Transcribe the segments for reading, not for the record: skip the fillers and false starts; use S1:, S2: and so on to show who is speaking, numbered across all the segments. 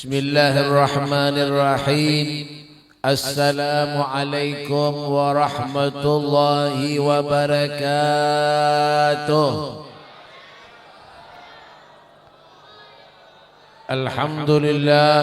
S1: Bismillahirrahmanirrahim. Assalamualaikum warahmatullahi wabarakatuh. Alhamdulillah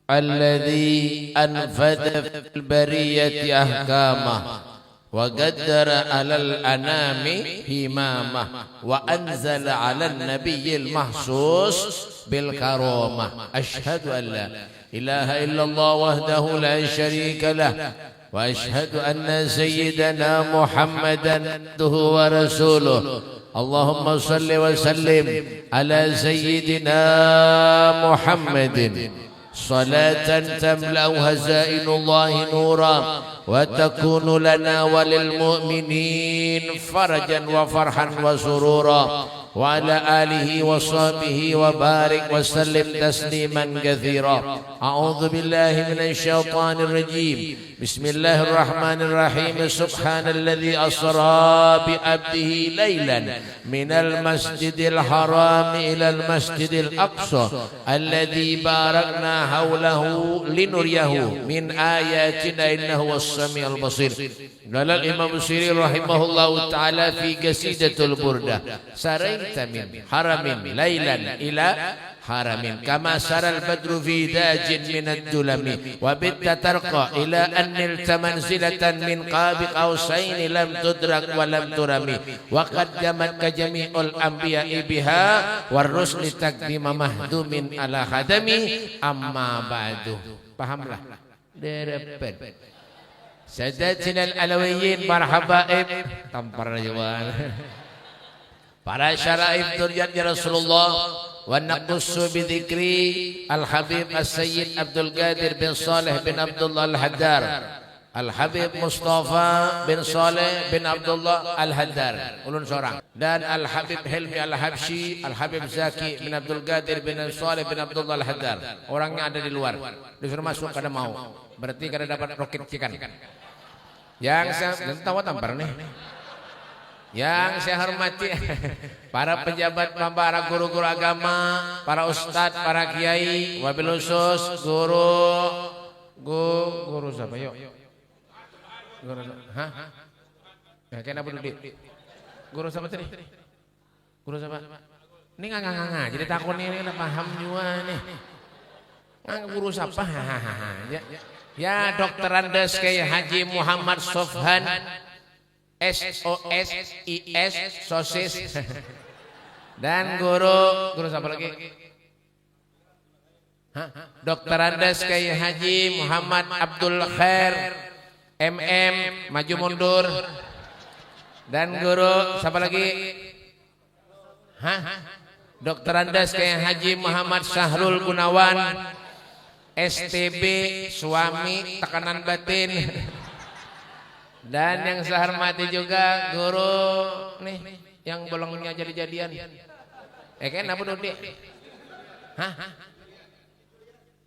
S1: alladzi anfada fil bariyati ahkamah wa qaddara 'alal anami himamah wa anzala 'alan nabiyyil mahsus bil karamah. Asyhadu an la ilaha illallah wahdahu la syarika lah wa asyhadu anna sayyidana Muhammadan abduhu wa rasuluh. Allahumma salli wa sallim ala sayyidina Muhammadin salatan tamla'u hazainullahi nura wa takunu lana walil mu'minin farajan wa farhan wa surura wa ala alihi wa sahbihi wa barik wa sallim tasliman katsira. A'udzu billahi minasy syaithanir rajim. Bismillahirrahmanirrahim. Subhanalladzi asra bi 'abdihi lailan minal masjidil haram ilal masjidil aqsa alladzi barakna haulahu linuriyahu min ayatina innahu was-sami'ul basir. Dalal Imam Busiri rahimahullahu ta'ala fi Qasidatul Burdah. Saraita min haramin lailan ila haramin kama saral badru fi dajin minad dulami wa bitta tarqa ila annilta manzilatan min qabi qausaini lam tudrak wa lam turami wa qaddamat ka jami'ul anbiya'i biha war rusli taqdima mahdumin ala khadami amma ba'du. Pahamlah derepet Sadatina al-alawiyyin marhabaib tampar jawan para syaraif durjatnya Rasulullah wa naqussu bi dzikri al-habib as-sayyid Abdul Qadir bin Saleh bin Abdullah al-Haddar al-habib Mustafa bin Saleh bin Abdullah al-Haddar ulun seorang dan al-habib Hilmi al-Habsyi al-habib Zaki bin Abdul Qadir bin Saleh bin Abdullah al-Haddar. Orangnya ada di luar, disuruh masuk kada mau, berarti kada dapat roket cikan. Yang saya tahu tampar nih. Yang saya hormati para pejabat, para guru-guru agama, para ustadz, para kiai, wabil khusus guru siapa yuk? Guru, hah? Ya kenapa dulu? Guru siapa tadi? Guru siapa? Ini nggak, jadi takut ini paham juga nih. Guru siapa? Ya Dr. Andes Kiai Haji Muhammad Sofhan SOSIS sosis dan guru siapa lagi? Dr. Andes Kiai Haji Muhammad Abdul Khair MM maju mundur dan guru siapa lagi? Dr. Andes Kiai Haji Muhammad Syahrul Gunawan STB suami tekanan batin. Dan yang saya hormati juga guru nih yang bolongnya jadi-jadian. Kenapa Dudi?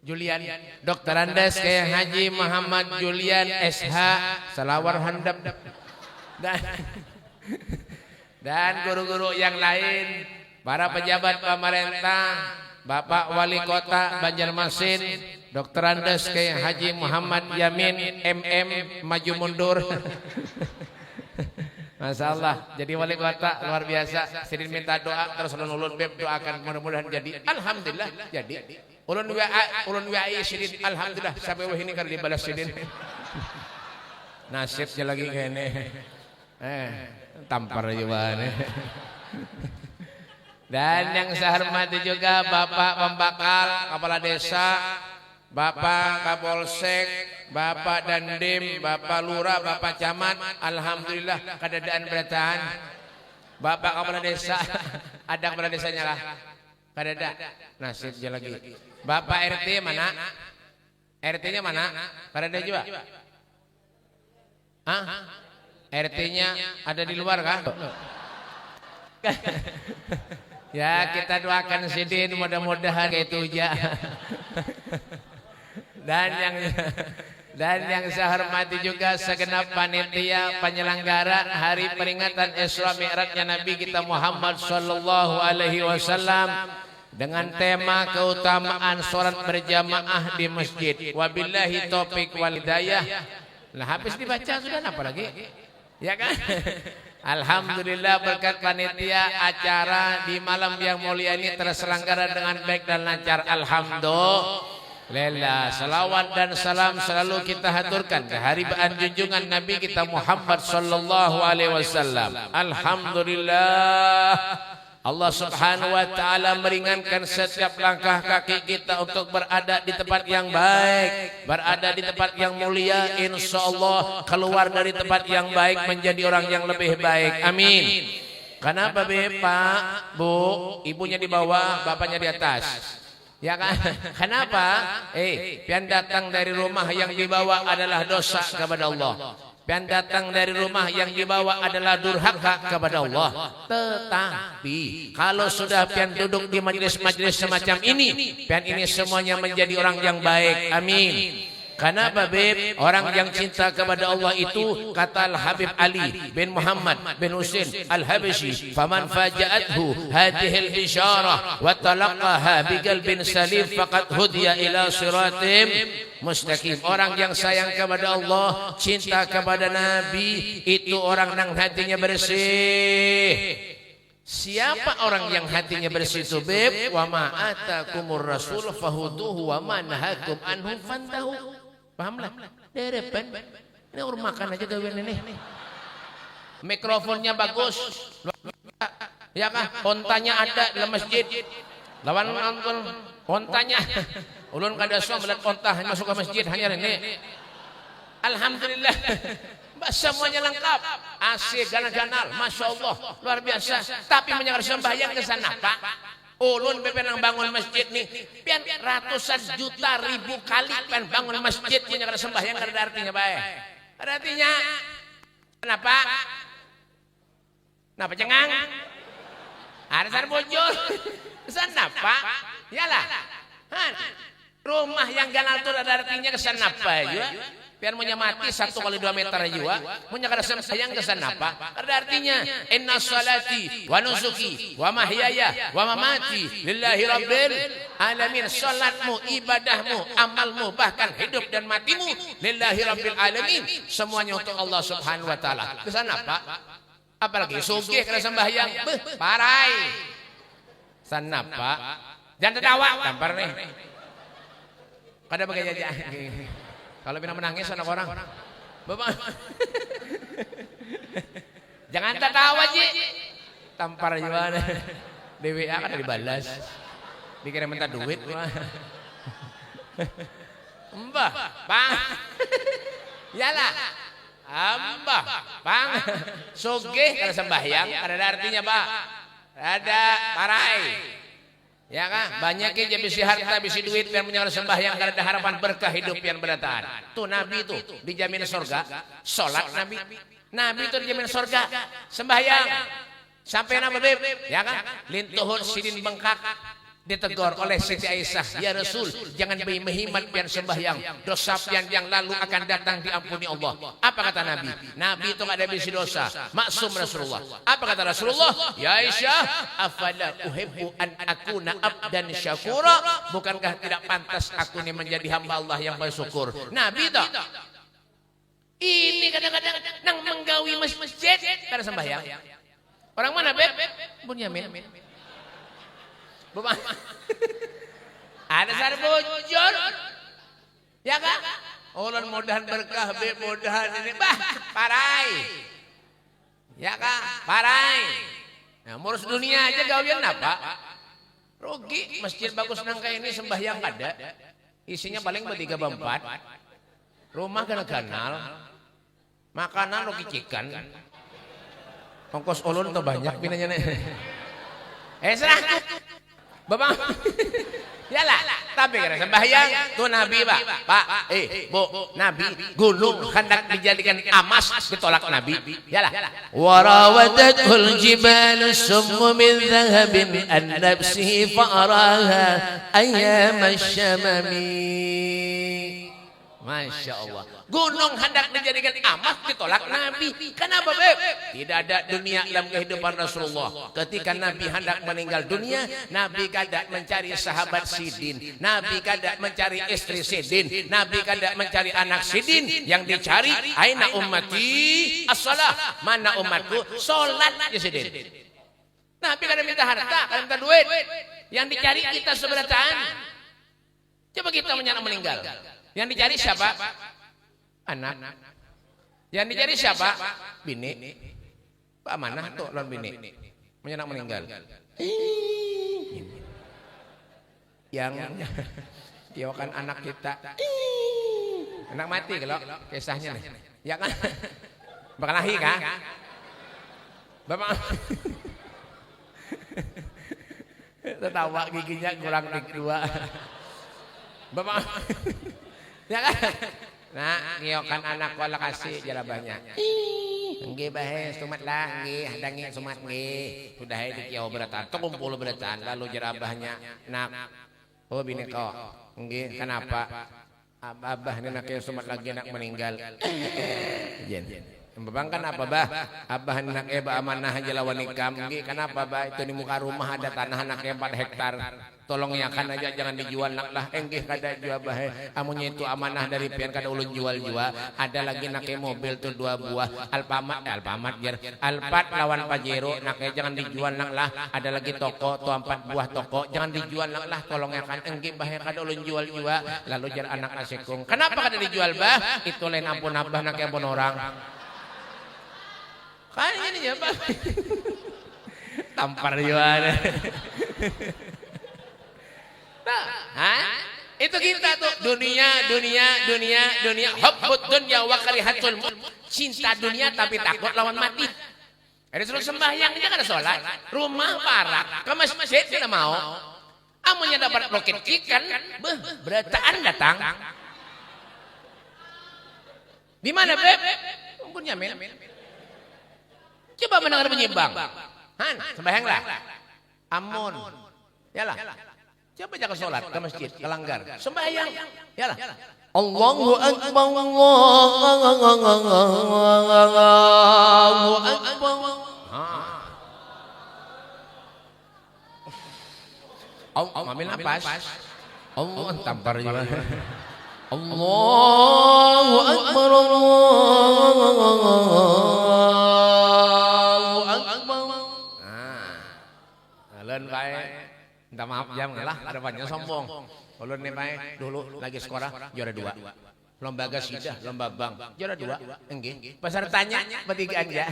S1: Julian. Dr. Andes kayak Haji Muhammad Julian SH Salawar Handap. Dan guru-guru yang lain, para pejabat pemerintah, Bapak Wali Kota Banjarmasin, Dr. Andes kayak Haji Muhammad Yamin MM maju mundur. Masya Allah, jadi wali kota luar biasa. Sidin minta doa terus ulun beb doakan mudah-mudahan jadi. Alhamdulillah jadi. Ulun WA Sidin alhamdulillah sampai wah ini kan dibalas Sidin. Nasibnya lagi kene. Tampar juga nih. Dan yang saya hormati juga Bapak Pembakal Kepala Desa, Bapak Kapolsek, Bapak Dandim, Bapak Lurah, Bapak Camat, alhamdulillah keadaan bertahan. Bapak Kepala Desa, ada kepala desanya lah, kada ada, nasibnya lagi. Bapak RT mana? RT-nya mana? Kada ada juga? RT-nya ada di luar kah? Ya kita doakan Sidin mudah-mudahan kayak itu aja. Dan yang saya hormati juga segenap panitia penyelenggara hari peringatan Isra Mi'rajnya Nabi kita Muhammad sallallahu alaihi wasallam dengan tema keutamaan sholat berjamaah di masjid. Wabillahi taufiq wal hidayah. Lah habis dibaca sudah, apa lagi? Ya kan? Alhamdulillah berkat panitia acara di malam yang mulia ini terselenggara dengan baik dan lancar. Alhamdulillah. Salawat dan salam selalu kita haturkan kehadiran junjungan Nabi kita Muhammad sallallahu alaihi wasallam. Alhamdulillah. Allah subhanahu wa ta'ala meringankan setiap langkah kaki kita untuk berada di tempat yang baik, berada di tempat yang mulia. Insya Allah keluar dari tempat yang baik menjadi orang yang lebih baik. Amin. Kenapa Pak, Bu, ibunya di bawah, bapaknya di atas? Ya kan? Kenapa? Pian datang dari rumah yang dibawa adalah dosa kepada Allah. Pian datang dari rumah yang dibawa adalah durhaka kepada Allah. Tetapi kalau sudah pian duduk di majelis-majelis semacam ini, pian ini semuanya menjadi orang yang baik. Amin. Kenapa Beb? Orang yang cinta kepada Allah itu, kata Al-Habib Ali bin Muhammad bin Husain Al-Habsyi, faman faja'athu hadhil isyarah wa talaqaha biqalbin salim faqad hudiya ila siratim mustaqim. Orang yang sayang kepada Allah, cinta kepada Nabi, itu orang yang hatinya bersih. Siapa orang yang hatinya bersih itu Beb? Wa ma atakumur rasul fahuduhu wa ma nahakum anhu fantahu. Pahamlah? Derepan. Ini urus makan aja gawean ini. Mikrofonnya bagus. Ya kan? Ontanya ada dalam masjid. Lawan nonton ontanya. Ulun kada suka melihat onta masuk ke masjid hanya ini. Alhamdulillah. Semuanya lengkap. AC ganal-ganal, masya Allah, luar biasa. Tapi menyangar sembahyang ke sana Pak. Ulun bebenang bangun masjid nih, pian ratusan juta ribu kali pian bangun masjid menyangar sembahyang, ada artinya baik. Ada artinya kenapa? Kenapa cengang? Ada sar bojol. Kesana Pak? Yalah. Rumah yang ganal itu ada artinya kesana Pak juga. Pian punya mati 1 kali 2 meter juga, punya kada sembahyang kesana Pak. Ada artinya inna salati wa nusuki wa mahyaya wa mamati lillahi rabbil alamin. Salatmu, ibadahmu, amalmu, bahkan hidup dan matimu lillahi rabbil alamin, semuanya untuk Allah subhanahu wa ta'ala. Kesana Pak. Apalagi sugih kada sembahyang, parai. Sana Pak. Jangan tertawa, tampar nih. Kada bagai aja. Kalau bina menangis anak orang, Bapak. Jangan tertawa Ji. Tampar gimana? DWA kan dibalas. Dikira minta duit. Mbah, Bang. Yalah. Mbah, Bang. Sugih kada sembahyang, ada artinya, Pak. Ada parai. Ya kan? Banyak yang bisi harta, bisi duit dan menyangar sembahyang karena ada harapan berkah hidup yang berdataan. Tuh Nabi itu dijamin surga. Sholat Nabi. Nabi itu dijamin surga. Sembahyang. Sampai nama Beb. Ya kan? Lintuhur sidin bengkak. Ditegur oleh Siti Aisyah, ya Rasul, jangan berhemat pian sembahyang, dosa pian yang lalu akan datang diampuni Allah. Apa kata Nabi? Nabi itu ada bisi dosa, maksum Rasulullah. Apa kata Rasulullah? Ya Aisyah, afala uhibbu an akuna abdan syakura? Bukankah tidak pantas aku ini menjadi hamba Allah yang bersyukur? Nabi itu ini kadang-kadang nang menggawi masjid karena sembahyang. Orang mana Beb? Bunyamin. Ada sar bojol. Ya kan? Ulun mudahan berkah Beb, mudahan ini parai. Ya kan? Parai. Nah, ngurus dunia aja gawian apa? Rugi, masjid bagus nang kayak ini sembahyang ada. Isinya paling bertiga berempat. Rumah ganal. Makanan rugi cikan. Ongkos ulun tuh banyak pinanya nih. Serah. Bapak, yalah, tapi karena sembahyang tuh Nabi Pak, Bu, Nabi gunung hendak dijadikan emas ditolak Nabi, yalah. Warawadatul jibalu summu min dhahabin an nafsihi fa'araha ayyam asyamami. Masya Allah. Gunung hendak dijadikan amat ditolak Nabi. Kenapa Beb? Tidak ada dunia dalam kehidupan Rasulullah. Ketika Nabi hendak meninggal dunia, Nabi kada mencari sahabat Sidin, Nabi kada mencari istri Sidin, Nabi kada mencari anak Sidin. Yang dicari aina ummati as-salah. Mana umatku? Salat ya Sidin. Nabi kada minta harta, kada minta duit. Yang dicari kita seberataan. Coba kita menyerang meninggal. Yang dicari siapa? Anak. Yang dicari siapa? Bini. Pak Amanah tuh lawan bini. Menyenak meninggal. Yang tiawakan anak kita. Anak mati kalau kisahnya nih. Ya kan? Bakal lahir kan? Bapak. Tertawa giginya kurang dua. Bapak. Ya kan? Nah, ngiokan anak wala kasih jalabannya. Nggih bae sumat lah nggih, hadangi sumat nggih. Sudah hai dikiau beratan, kumpul beratan lalu jerabahnya. Nak. Oh bini kau. Nggih, kenapa? Abah ini nak sumat lagi nak meninggal. Jen. Babang kenapa bah? Abah nak Amanah jelawan nikam. Nggih, kenapa bah? Itu di muka rumah ada tanah anaknya 4 hektar. Tolong ya kan aja jangan dijual nak lah. Enggih kada jual bahe. Amunnya itu amanah dari pian kada ulun jual jua. Ada lagi nake mobil tuh 2 buah. Alfamart jer. Alphard lawan Pajero nake jangan dijual nak lah. Ada lagi toko tuh 4 buah toko. Jangan dijual nak lah. Tolong ya kan enggih bahe kada ulun jual jua. Lalu jar anak asekung. Kenapa kada dijual bah? Itu lain ampun abah nake ampun orang. Kan ini ya bah. Tampar jua. Nah, itu kita tuh dunia hubbud dunya wa karihatul maut. Cinta dunia tapi takut lawan mati. Ada suruh sembahyang aja kada sholat. Rumah parak, ke masjid tidak mau. Amunnya dapat roket chicken, berataan datang. Di mana Beb? Ampun Yamin. Coba mendengar penyimbang. Han, sembahyanglah. Amun. Yalah. Siapa jaga sholat ke masjid, ke langgar, sembahyang, yalah. Allahu Akbar, Allahu Akbar. Ambil nafas. Allah tampar juga. Allahu Akbar, Allahu Akbar. Alun baik. Minta maaf jam lah, ada banyak sombong. Kalau nih baik dulu lagi sekolah juara 2. Lomba gasidah, lomba bang, juara 2. Enggih. Pesertanya bertiga aja.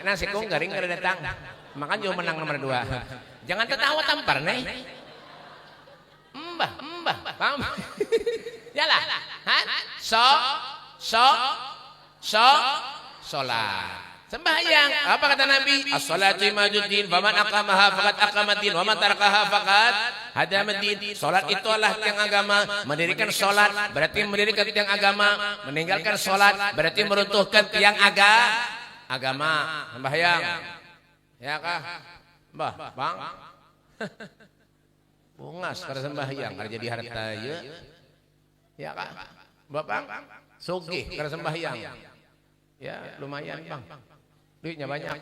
S1: Nasi kung garing kada datang. Makan juga menang nomor 2. Jangan tertawa tampar nih. Mbah. Paham? Yalah. Han? Sholat. Sembahyang. Apa kata Nabi? As-salatu imaduddin, faman aqamaha faqad aqamaddin, wa man tarakaha faqad hadamaddin. Salat itu adalah tiang agama. Mendirikan salat berarti mendirikan tiang agama. Meninggalkan salat berarti meruntuhkan tiang agama. Sembahyang. Ya kah? Mbah, Bang. Bungas kada sembahyang, kada jadi harta ya. Ya kah? Bapak sugih kada sembahyang. Ya, lumayan Bang. Duitnya banyak.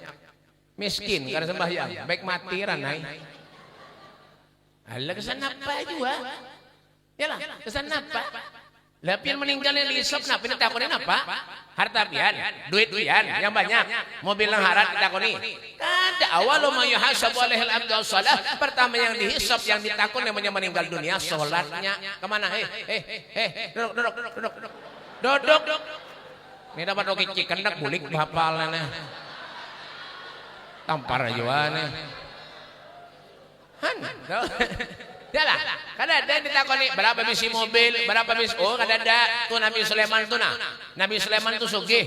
S1: Miskin karena sembahyang. Baik mati ranai. Alah kesan apa juga? Yalah, kesan apa? Lah pian meninggal yang diisap napa ditakonin apa? Harta pian, duit pian yang banyak. Mobil nang harat ditakoni. Kada awal ma yuhasabu alaihil abdu shalah. Pertama yang dihisap yang ditakon namanya meninggal dunia salatnya. Kemana? Duduk. Ini dapat roki chicken dak bulik bapalnya. Tampar aja nih. Han. Yalah, kada ada yang ditakoni berapa bisi mobil, berapa bisi. Oh, kada ada. Tuh Nabi Sulaiman tuh nah. Nabi Sulaiman tuh sugih.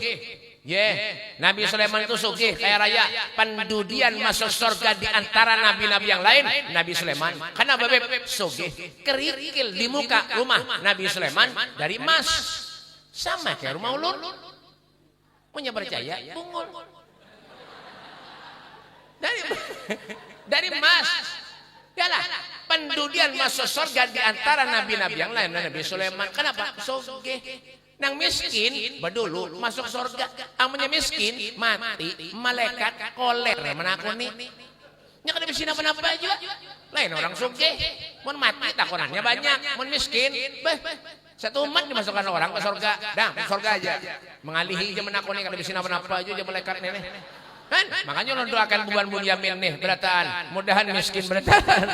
S1: Nabi Sulaiman itu sugih kaya raya. Pendudian masuk surga di antara nabi-nabi yang lain Nabi Sulaiman. Karena bebek sugih. Kerikil di muka rumah Nabi Sulaiman dari emas. Sama kayak rumah ulun. Punya percaya bungul. Dari emas. Yalah. pendudian masuk surga di antara nabi-nabi yang lain Nabi Sulaiman. Kenapa? Sogeh. Nang miskin bedulu masuk surga. Amunnya miskin mati malaikat koler menakuni. Nya kada bisa apa-apa juga. Lain orang sugih, mun mati takonannya banyak, mun miskin, satu umat dimasukkan orang ke surga. Dah, ke surga aja. Mengalihi aja menakoni kada bisa apa-apa aja malaikat nenek. Kan? Makanya lo doakan bulan Bunyamin nih berataan, mudahan miskin berataan.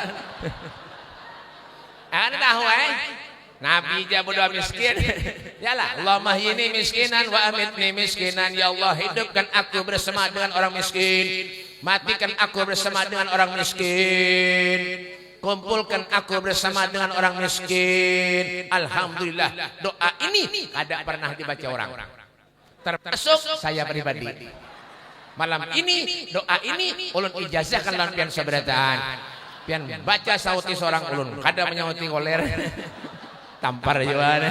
S1: Anda tahu Nabi aja berdoa miskin. Yalah, Allahumma ini miskinan wa amitni miskinan. Ya Allah, hidupkan aku bersama dengan orang miskin. Matikan aku bersama dengan orang miskin. Kumpulkan aku bersama dengan orang miskin. Alhamdulillah, doa ini ada pernah dibaca orang. Termasuk saya pribadi. Malam ini doa ini ulun ijazahkan lan pian sabarataan. Pian baca sauti seorang ulun, kada menyauti koler. Tampar juga.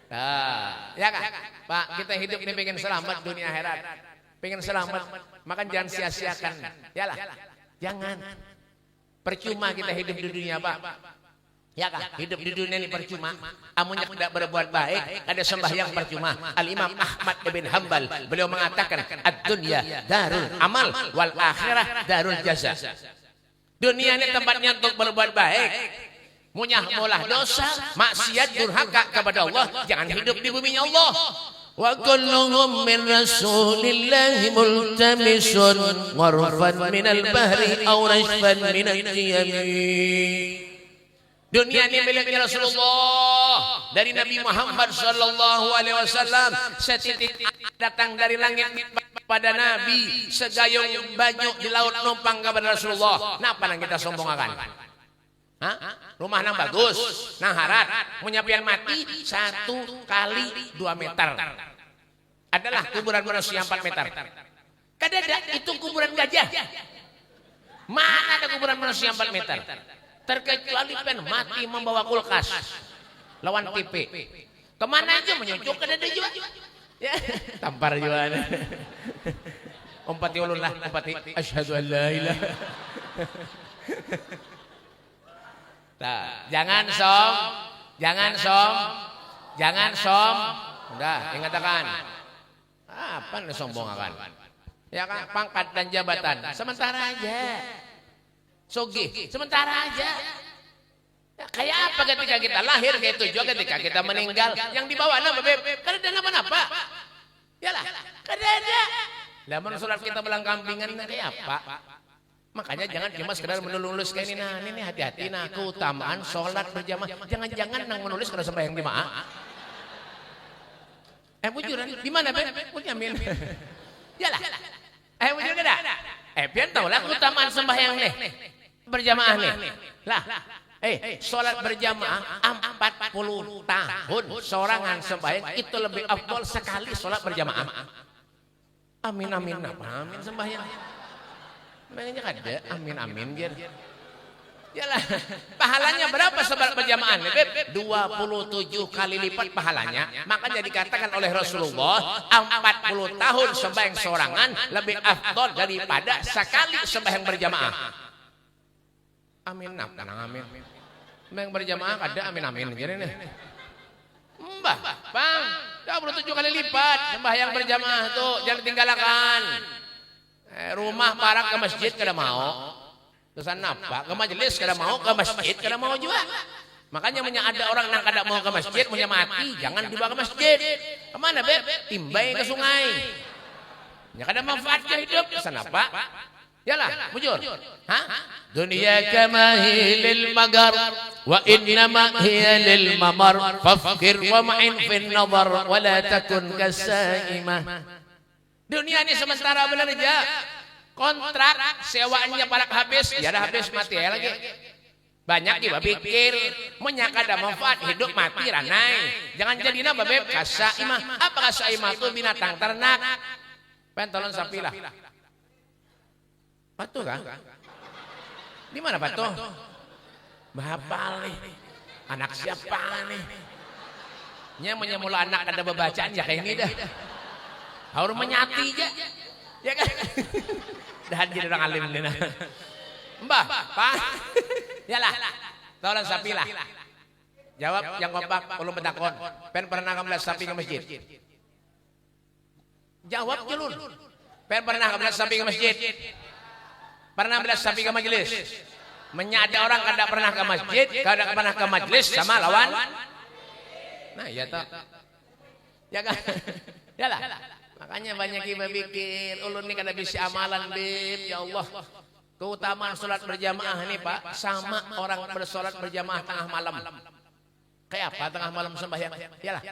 S1: Nah, ya kan? Pak, kita hidup ini pengen selamat dunia akhirat. Pengen selamat, maka jangan sia-siakan. Yalah, jangan. Percuma kita hidup di dunia, Pak. Ya kan? Hidup di dunia ini percuma. Amunnya tidak berbuat baik, ada sembahyang percuma. Al-Imam Ahmad ibn Hanbal, beliau mengatakan, ad-dunya darul amal wal akhirah darul jaza. Dunia ini tempatnya untuk berbuat baik. Mulah dosa, maksiat, durhaka kepada Allah, jangan hidup di bumi Allah. Wa kulluhum min rasulillahi multamisun gharfan minal bahri aw rashfan minal yami. Dunia ini miliknya Rasulullah, dari Nabi Muhammad sallallahu alaihi wasallam. Setitik datang dari langit pada Nabi, segayung baju di laut numpang kepada Rasulullah. Napa nang kita sombongakan? Rumah nang bagus, nang harat, menyapian mati 1 kali 2 meter. Adalah kuburan manusia 4 meter. Kadada itu kuburan gajah. Mana ada kuburan manusia 4 meter? Terkecuali pen mati membawa kulkas lawan TV. Kemana aja menyucuk kadada juga. Ya, tampar juga. Umpati ulun lah, umpati asyhadu an la ilaha. Nah, jangan som. Udah, ingatakan. Apa nih sombong akan? Ya kan, pangkat dan jabatan sementara aja. Sogih sementara aja. Ya, kayak apa ketika kita lahir, kayak itu juga ketika kita meninggal. Yang dibawa nama beb, kada ada nama-nama. Yalah, kada ada. Lah mun salat kita belang kambingan kayak apa? Makanya jangan cuma sekedar menulis kayak ini. Nah, ini hati-hati nah, keutamaan sholat berjamaah. Jangan-jangan nang menulis kalau sembahyang jamaah. Bujuran di mana Ben? Bunyamin. Yalah. Bujur kada? Pian tahu lah keutamaan sembahyang nih. Berjamaah nih. Lah. Sholat berjamaah 40 tahun sorangan sembahyang itu lebih afdal sekali sholat berjamaah. Amin amin apa? Amin sembahyang. Makanya kada, amin biar. Yalah, pahalanya berapa sholat berjamaah? 27 kali lipat pahalanya. Makanya dikatakan oleh Rasulullah 40 tahun sembahyang sorangan lebih afdal daripada sekali sembahyang berjamaah. Amin, tenang amin. Sembahyang berjamaah kada amin biar ini. Mbah, Bang, 27 kali lipat sembahyang berjamaah tuh jangan tinggalkan. Rumah parak ke masjid kada mau. Terusan apa? Ke majelis kada mau, ke masjid kada mau juga. Makanya ada orang yang kada mau ke masjid, punya mati, jangan dibawa ke masjid. Kemana beb? Timbai ke sungai. Ya kada manfaatnya hidup. Terusan apa? Yalah, bujur. Dunia kamahilil magar wa innama hiya lil mamar fafkir wa ma'in fin nazar wa la takun kasaimah. Dunia ini sementara benerja. Kontrak sewaannya parak habis, ya dah habis mati ya lagi. Banyak juga pikir menyaka ada manfaat hidup mati ranai. Jangan jadi nama beb kasaimah. Apa kasaimah itu binatang ternak? Pentolon sapi lah. Patuh kan? Di mana patuh? Bapak nih. Anak siapa nih? Nya menyemula anak ada bebacaan ya kayak ini dah. Harus menyati aja. Ya kan? Dah jadi orang alim deh. Mbah, Pak. Yalah. Tolong sapi lah. Jawab yang kompak, ulun bedakon. Pen pernah ngambil sapi ke masjid? Jawab jelun. Pen pernah ngambil sapi ke masjid? Pernah ambil sapi ke majelis? Menyada orang kada pernah ke masjid, kada pernah ke majelis sama lawan. Nah, ya toh. Ya kan? Yalah. Makanya banyak yang berpikir, ulun ini kada bisa amalan, Bib. Ya Allah. Keutamaan sholat berjamaah ini, Pak, sama orang bersolat berjamaah tengah malam. Kayak apa tengah malam sembahyang? Yalah.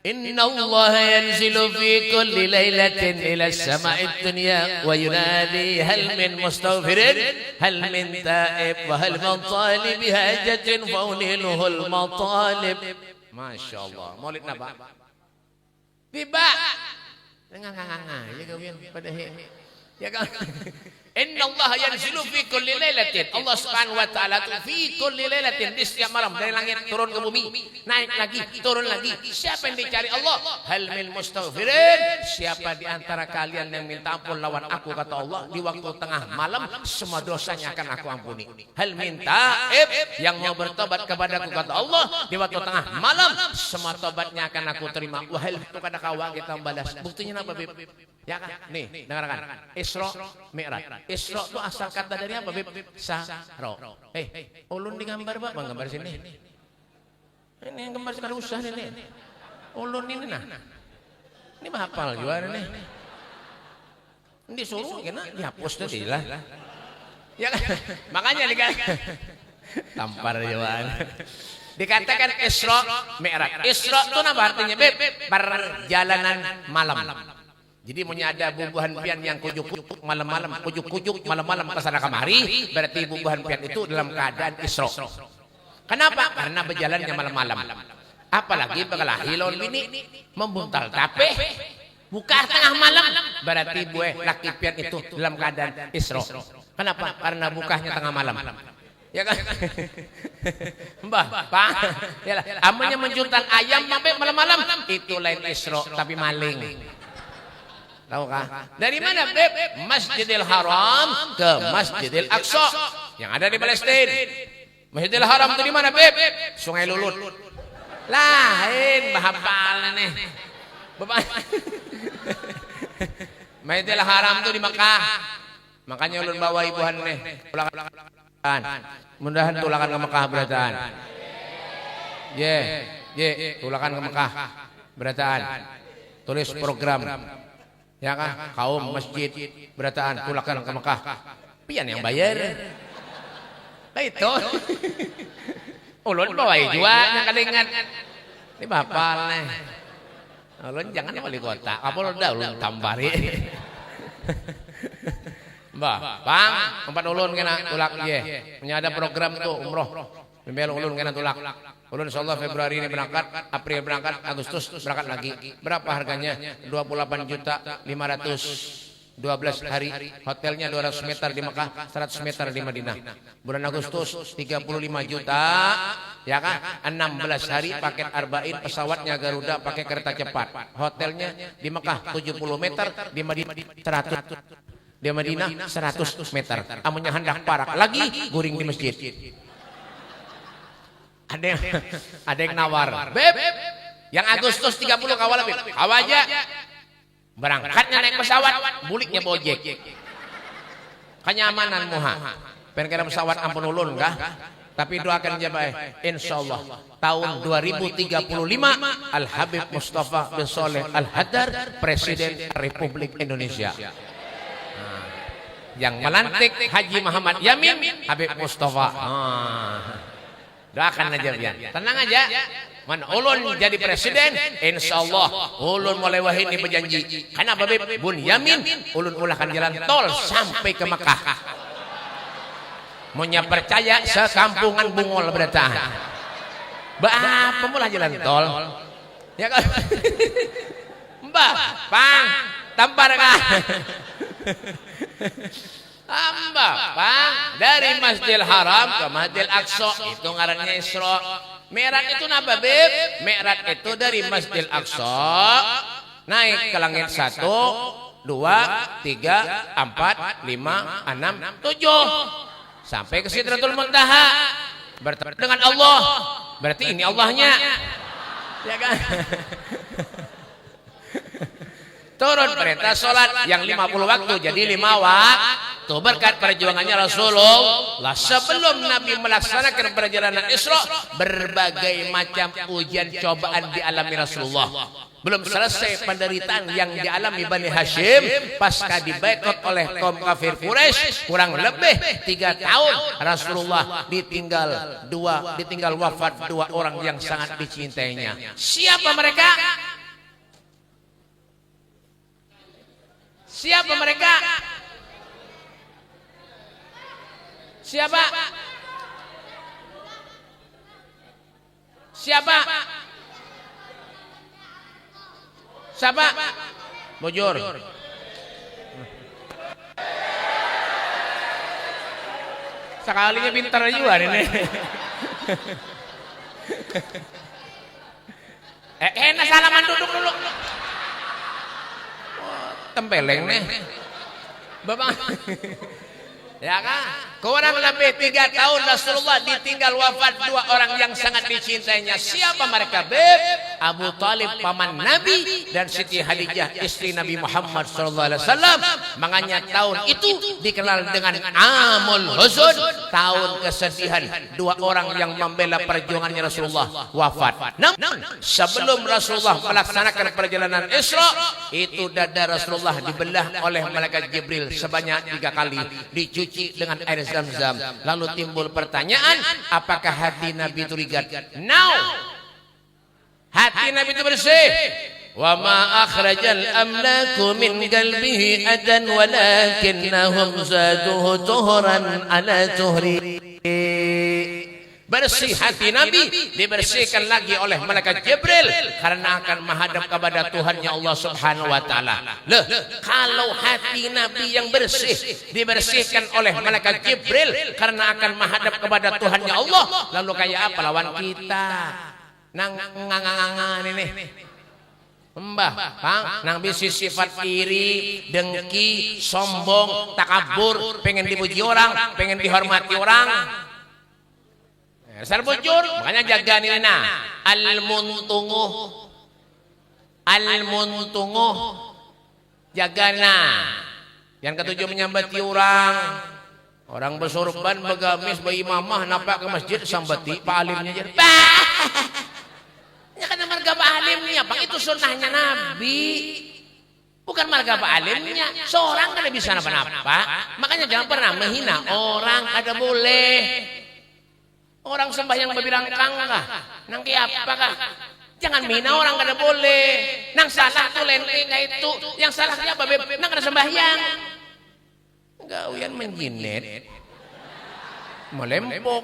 S1: Inna Allah yanzilu fi kulli lailatin ila as-sama'id dunya wa yunadi hal min mustaghfirin hal min ta'ib wa hal min talib hajatin fa uniluhul matalib. Masya Allah. Maulid napa? Tiba. Nganga ya kawin pada ya kan. Inna Allah yanzilu fi kulli lailatin. Allah Subhanahu wa taala fi kulli lailatin, di setiap malam dari langit turun ke bumi, naik lagi, turun lagi. Siapa yang dicari Allah? Hal min mustaghfirin. Siapa di antara kalian yang minta ampun lawan aku, kata Allah, di waktu tengah malam semua dosanya akan aku ampuni. Hal min ta'ib, yang mau bertobat kepadaku, kata Allah, di waktu tengah malam semua tobatnya akan aku terima. Wahal itu kada kawa kita balas. Buktinya apa, Bib? Ya kan? Nih, dengarkan. Isra Mi'raj. Isra itu asal kata dari apa, Bib? Saro. Ulun digambar, Pak. Bang, gambar sini. Ini yang gambar sekarang usah nih. Ulun ini nah. Ini mah hafal juga nih. Ini suruh kena dihapus tadi lah. Ya kan? Makanya tampar jawaban. Dikatakan Isra Mi'raj. Isra itu apa artinya, Bib? Perjalanan malam. Jadi punya ada bubuhan pian yang kujuk-kujuk malam-malam, kujuk-kujuk malam-malam kesana kemari, berarti bubuhan pian itu dalam keadaan Isra. Kenapa? Karena berjalannya malam-malam. Apalagi berkelahi lawan bini, membuntal tape, buka tengah malam, berarti buah laki pian itu dalam keadaan Isra. Kenapa? Karena bukanya tengah malam. Ya kan? Mbah, Pak. Yalah, amunnya menjuntal ayam sampai malam-malam, itu lain Isra tapi maling. Tahu kah? Dari mana, Beb? Masjidil Haram ke Masjidil Aqsa yang ada di Palestina. Masjidil Haram itu di mana, Beb? Sungai Lulut. Lain bahapal nih. Bapak. Masjidil Haram itu di Mekah. Makanya ulun bawa ibuhan nih. Mudahan tulakan ke Mekah berataan. Tulakan ke Mekah berataan. Tulis program. Ya kan, kaum masjid berataan tulakan ke Mekah. Pian yang bayar. Nah itu. Ulun bawa juga yang kalingan. Ini bapal nih. Ulun jangan wali kota. Kapal udah ulun tambari. Mbah, Bang, tempat ulun kena tulak ye. Punya ada program tuh umroh. Bimbel ulun kena tulak. Ulun insyaallah Februari ini berangkat, April berangkat, Agustus berangkat lagi. Berapa harganya? 28.500. 12 hari, hotelnya 200 meter di Mekah, 100 meter di Madinah. Bulan Agustus 35 juta, ya kan? 16 hari paket arba'in, pesawatnya Garuda pakai kereta cepat. Hotelnya di Mekah 70 meter, di Madinah 100. Di Madinah 100 meter. Amunnya hendak parak lagi, guring di masjid. Ada yang nawar, Beb, yang Agustus 30 kawal, Beb, awaja berangkatnya naik pesawat, buliknya bojek, kenyamanan muha, pengen kena pesawat ampun ulun kah? Tapi doakan jabah, insyaallah tahun 2035 Al Habib Mustafa bin Saleh Al Hadar, Presiden Republik Indonesia. Yang melantik Haji Muhammad Yamin Habib Mustafa. Doakan aja biar. Tenang aja. Man ulun jadi presiden, insyaallah ulun mulai wahid ini berjanji. Kenapa, Beb? Bun Yamin, ulun ulahkan jalan tol sampai ke Mekah. Munya percaya sekampungan bungol berataan. Apa mula jalan tol? Ya kan? Mbah, Pang, tampar kah? Mbah, Pang, dari Masjidil Haram ke Masjidil Aqsa itu ngarannya Isra. Mi'raj itu apa, Beb? Mi'raj itu dari Masjidil Aqsa naik ke langit 1, 2, 3, 4, 5, 6, 7. sampai ke Sidratul Muntaha, bertemu dengan Allah. Berarti ini Allahnya, ya kan? Turun perintah sholat yang 50 waktu jadi 5 waktu berkat perjuangannya Rasulullah. Sebelum Nabi melaksanakan perjalanan Isra, berbagai macam ujian cobaan dialami Rasulullah. Belum selesai penderitaan yang dialami Bani Hashim pasca diboikot oleh kaum kafir Quraisy kurang lebih 3 tahun. Rasulullah ditinggal wafat 2 orang yang sangat dicintainya. Siapa mereka? Siapa mereka? Siapa? Siapa? Siapa? Bujur. Sekalinya pintar juga ini. Enak salaman duduk dulu. Tempeleng nih, Bapak. Ya kan? Kurang lebih 3 tahun Rasulullah ditinggal wafat 2 orang yang sangat dicintainya. Siapa mereka, Beb? Abu Talib paman Nabi dan Siti Khadijah istri Nabi Muhammad SAW. Makanya tahun itu dikenal dengan Amul Huzun, tahun kesedihan. 2 orang yang membela perjuangannya Rasulullah wafat. Namun sebelum Rasulullah melaksanakan perjalanan Isra, itu dada Rasulullah dibelah oleh malaikat Jibril sebanyak 3 kali, dicuci dengan air Zam-Zam. Lalu timbul pertanyaan, apakah hati Nabi itu rigat? Now, hati Nabi itu bersih. Wa ma akhrajal amlaku min qalbihi adan walakinnahum zaduhu tuhran ala tuhri. Bersih hati Nabi dibersihkan lagi oleh malaikat Jibril karena akan menghadap kepada Tuhannya Allah Subhanahu wa taala. Loh, kalau hati Nabi yang bersih dibersihkan oleh malaikat Jibril karena akan menghadap kepada Tuhannya Allah, lalu kayak apa lawan kita? Nang ngangangan ini. Mbah, Bang, nang bisi sifat iri, dengki, sombong, takabur, pengen dipuji orang, pengen dihormati orang. Dasar bujur, makanya jaga nih nah. Al-muntunguh, jaga nah. Yang ketujuh menyambati orang. Orang bersorban, begamis, beimamah, napak ke masjid sambati, pak alimnya jadi. Ya kan marga pak alimnya, Bang, itu sunnahnya Nabi. Bukan marga pak alimnya. Seorang kan bisa napa-napa. Makanya jangan pernah menghina orang, ada boleh. Orang sembahyang berbilang kah? Nang apakah? Jangan mina orang kada boleh. Nang salah tuh lente itu. Yang salah siapa, Beb? Nang kada sembahyang. Gawian menjinet. Melempok.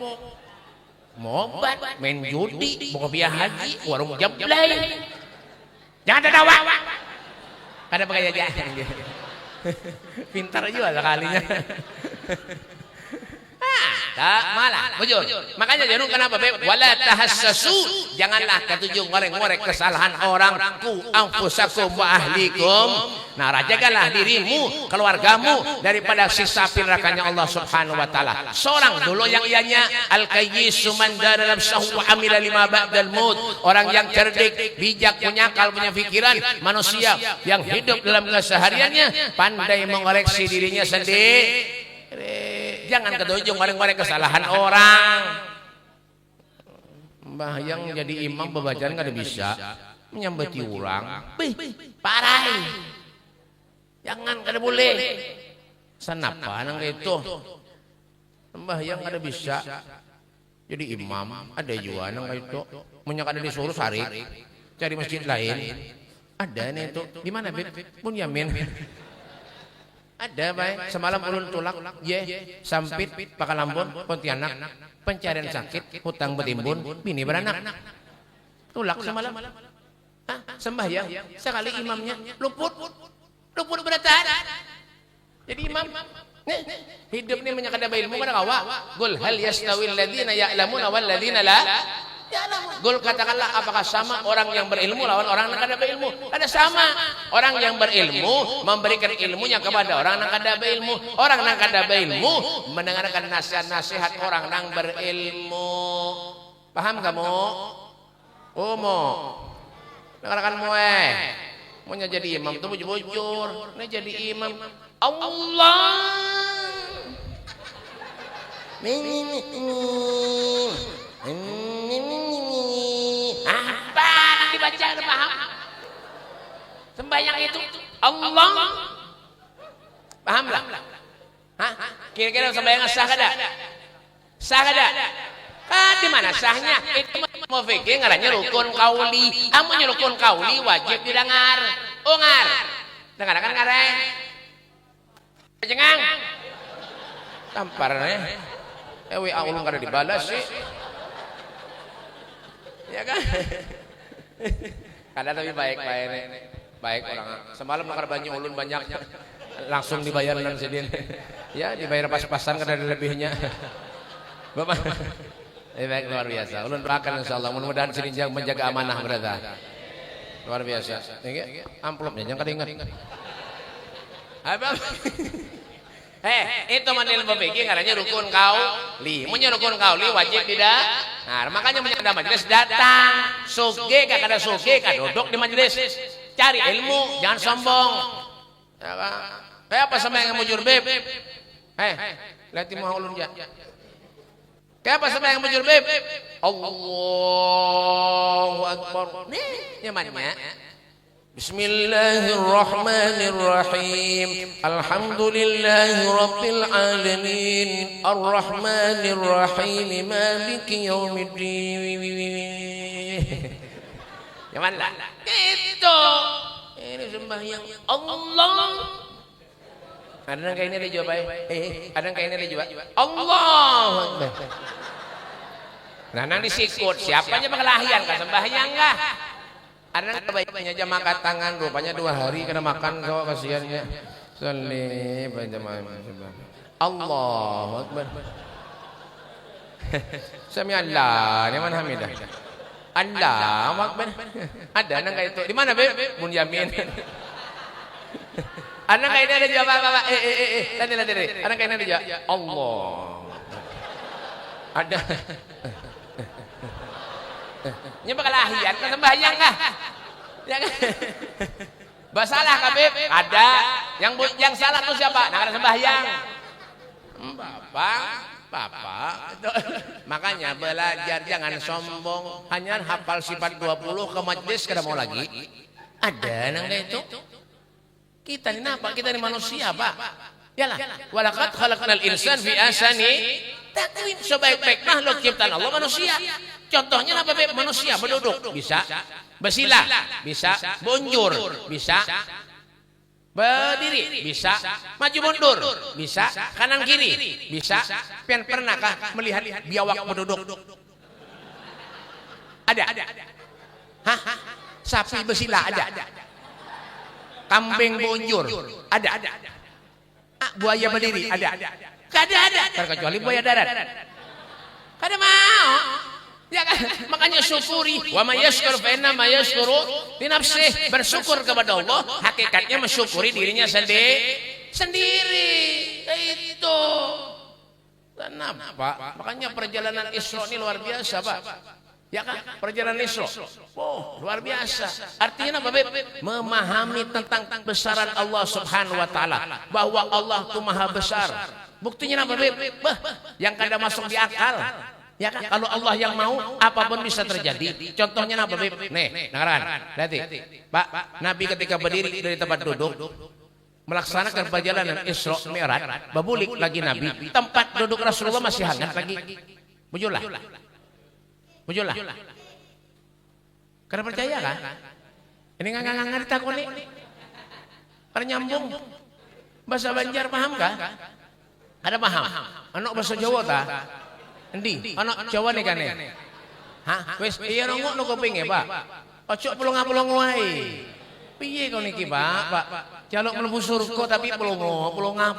S1: Mobat, main judi, bawa biaya haji, warung jablay. Jangan tertawa. Kada pakai jajan. Pintar juga sekalinya. Tak malah, bujur. Makanya jangan kenapa, Beb? Wala tahassasu, janganlah ketujuh ngorek-ngorek kesalahan orang. Ku anfusakum wa ahlikum. Nah, rajagalah dirimu, keluargamu daripada siksa api nerakanya Allah Subhanahu wa taala. Seorang dulu yang ianya al-qayyisu man dara nafsahu wa amila lima ba'dal maut. Orang yang cerdik, bijak, punya akal, punya pikiran, manusia yang hidup dalam kesehariannya pandai mengoreksi dirinya sendiri. Jangan ketujuh ngoreng-ngoreng kesalahan orang. Mbah yang jadi imam bebacaan kada bisa menyambati orang. Parah. Jangan kada boleh. Senapa nang itu. Mbah yang kada bisa jadi imam, ada juga nang itu. Munyak kada disuruh sari cari masjid lain. Ada nih itu. Di mana, Beb? Pun Yamin. Ada baik semalam ulun tulak sampit Pakalambon Pontianak pencarian sakit hutang betimbun bini beranak tulak semalam sembahyang sekali imamnya luput beratan jadi imam hidup ini menyakada ilmu kada kawa qul hal yastawil ladzina ya'lamuna wal ladzina la ya'lamun Gul katakanlah apakah sama orang yang berilmu lawan orang yang kada berilmu? Kada sama. Orang yang berilmu memberikan ilmunya kepada orang yang kada berilmu. Orang yang kada berilmu mendengarkan nasihat-nasihat orang yang berilmu. Paham kamu? Umo. Dengarkan mau jadi imam tuh bujur-bujur. Nah jadi imam. Allah. Apa yang dibaca ada paham? Sembahyang itu Allah. Pahamlah? Hah? Kira-kira sembahyang sah kada? Sah kada? Di mana sahnya? Itu mau fikir ngarannya rukun kauli. Amunnya rukun kauli wajib didengar. Ungar. Dengar kan ngareng? Jengang. Tamparnya. WA ulun kada dibalas sih. Ya kan? Kada tapi baik orang. Semalam nakar banyak ulun banyak langsung dibayar nan sedin. Ya dibayar pas-pasan kada ada lebihnya. Bapak. Baik luar biasa. Ulun doakan insyaallah mudah-mudahan serinjang menjaga amanah berada. Luar biasa. Nggih, amplopnya jangan kada ingat. Apa? Itu manil pemikir ngarannya rukun kauli. Munnya rukun kauli wajib tidak. Nah, makanya ada majelis datang. Suge ka kada suge ka duduk di majelis. Cari ilmu, jangan sombong. Ya kan? Kayak apa sama yang mujur beb? Lihat mau ulun ya. Kayak apa sama yang mujur beb? Allahu akbar. Nih, nyamannya. Bismillahirrahmanirrahim. Alhamdulillahi rabbil alamin. Arrahmanirrahim. Maliki yaumiddin. Yang mana? Itu. Ini sembahyang Allah. Ada yang kayak ini dijawab. Ada yang kayak ini dijawab. Allah. Nah, nang disikut. Siapanya pengelahian kan sembahyang enggak? Ada yang baiknya aja makan tangan, rupanya 2 hari kena makan kau kasihannya. Salih berjamaah. Allahu Akbar. Sami Allah, Liman Hamidah. Allahu Akbar. Ada nang kayak itu. Di mana, Beb? Bunyamin. Ada kayak ini ada jawab apa? Tadi. Ada kayak ini ada jawab. Allah. Ada. Nya bakal lahian kan sembahyang kah? Ya kan? Basalah kabeh ada. Yang salah tuh siapa? Nah, ada sembahyang. Bapak. Makanya belajar jangan sombong. Hanya hafal sifat 20 ke majelis kada mau lagi. Ada nang itu. Kita ini apa? Kita ini manusia, Pak. Yalah. Walaqad khalaqnal insana fi ahsani takwim. Sebaik-baik makhluk ciptaan Allah manusia. Contohnya apa? Manusia berduduk bisa, bersila bisa, bonjur bisa, berdiri bisa, maju mundur bisa, kanan kiri bisa. Pernahkah melihat biawak berduduk? Ada. Hah? Sapi bersila ada. Kambing bonjur ada. Buaya berdiri ada. Kada ada. Terkecuali buaya darat. Kada mau. Ya kan? Makanya syukuri. Wa may yashkur fa inna ma yashkuru li nafsihi. Bersyukur kepada Allah, hakikatnya mensyukuri dirinya sendiri. Itu. Kenapa? Makanya perjalanan Isra ini luar biasa, Pak. Ya kan? Perjalanan Isra. Oh, luar biasa. Artinya apa, Beb? Memahami tentang besaran Allah Subhanahu wa taala, bahwa Allah itu Maha besar. Buktinya apa, Beb? Yang kada masuk di akal. Ya kan? Kalau Allah yang mau, apapun bisa terjadi. Contohnya apa, Beb? Nih, dengaran. Lihat, Pak, Nabi ketika berdiri dari tempat duduk melaksanakan perjalanan Isra Mi'raj, babulik lagi Nabi. Tempat duduk Rasulullah masih hangat lagi. Bujurlah. Karena percaya kan? Ini nggak takoni. Karena nyambung. Bahasa Banjar paham kah? Ada paham? Anak bahasa Jawa ta? Endi? Anak Jawa nih kan ya? Hah? Wes iya nunggu nu kuping ya, Pak. Ojo pulung wae. Piye kau niki, Pak? Jaluk mlebu surga tapi pulunga.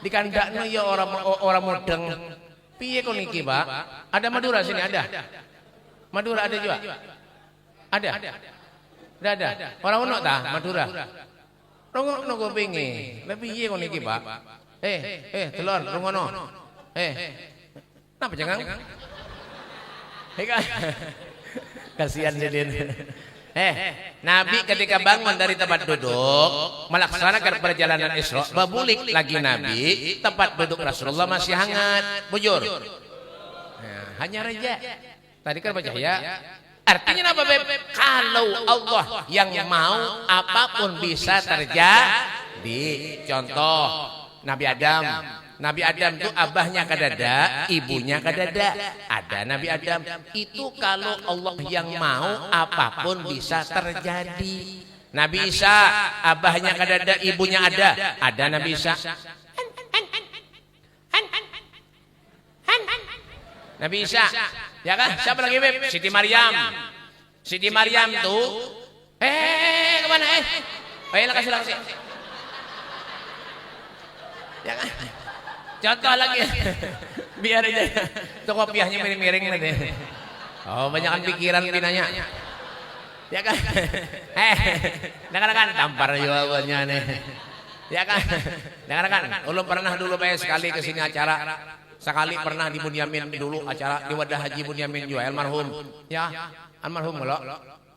S1: Dikandakno ya orang mudeng. Piye kau niki, Pak? Ada Madura sini ada? Madura ada juga? Ada? Tidak ada? Orang ono tak Madura? Orang ono pengen. Lebih iya kon iki Pak. Telur, orang ono. Kenapa jangan? Kasihan jadi. Nabi ketika bangun dari tempat duduk melaksanakan perjalanan Isra, babulik lagi Nabi, tempat duduk Rasulullah masih hangat, bujur. Hanya raja. Tadi kan baca ya. Artinya apa Beb? Kalau Allah yang mau apapun bisa terjadi. Contoh Nabi Adam. Nabi Adam itu abahnya kadada, ibunya kadada. Ada Nabi Adam. Itu kalau Allah yang mau apapun bisa terjadi. Nabi Isa abahnya kadada, ibunya ada. Ada Nabi Isa. Nabi Isa. Ya kan? Siapa lagi Beb? Siti Maryam. Siti Maryam tuh kemana kasih. Ya kan? Contoh lagi. Biar aja. Itu kopiahnya miring-miring nih. Oh, banyakan pikiran pinanya. Ya kan? Dengarkan tampar jawabannya nih. Ya kan? Dengarkan. Ulun pernah dulu sekali ke sini acara. Sekali pernah di Bunyamin dulu acara di wadah Haji Bunyamin juga almarhum. Ya, almarhum lo.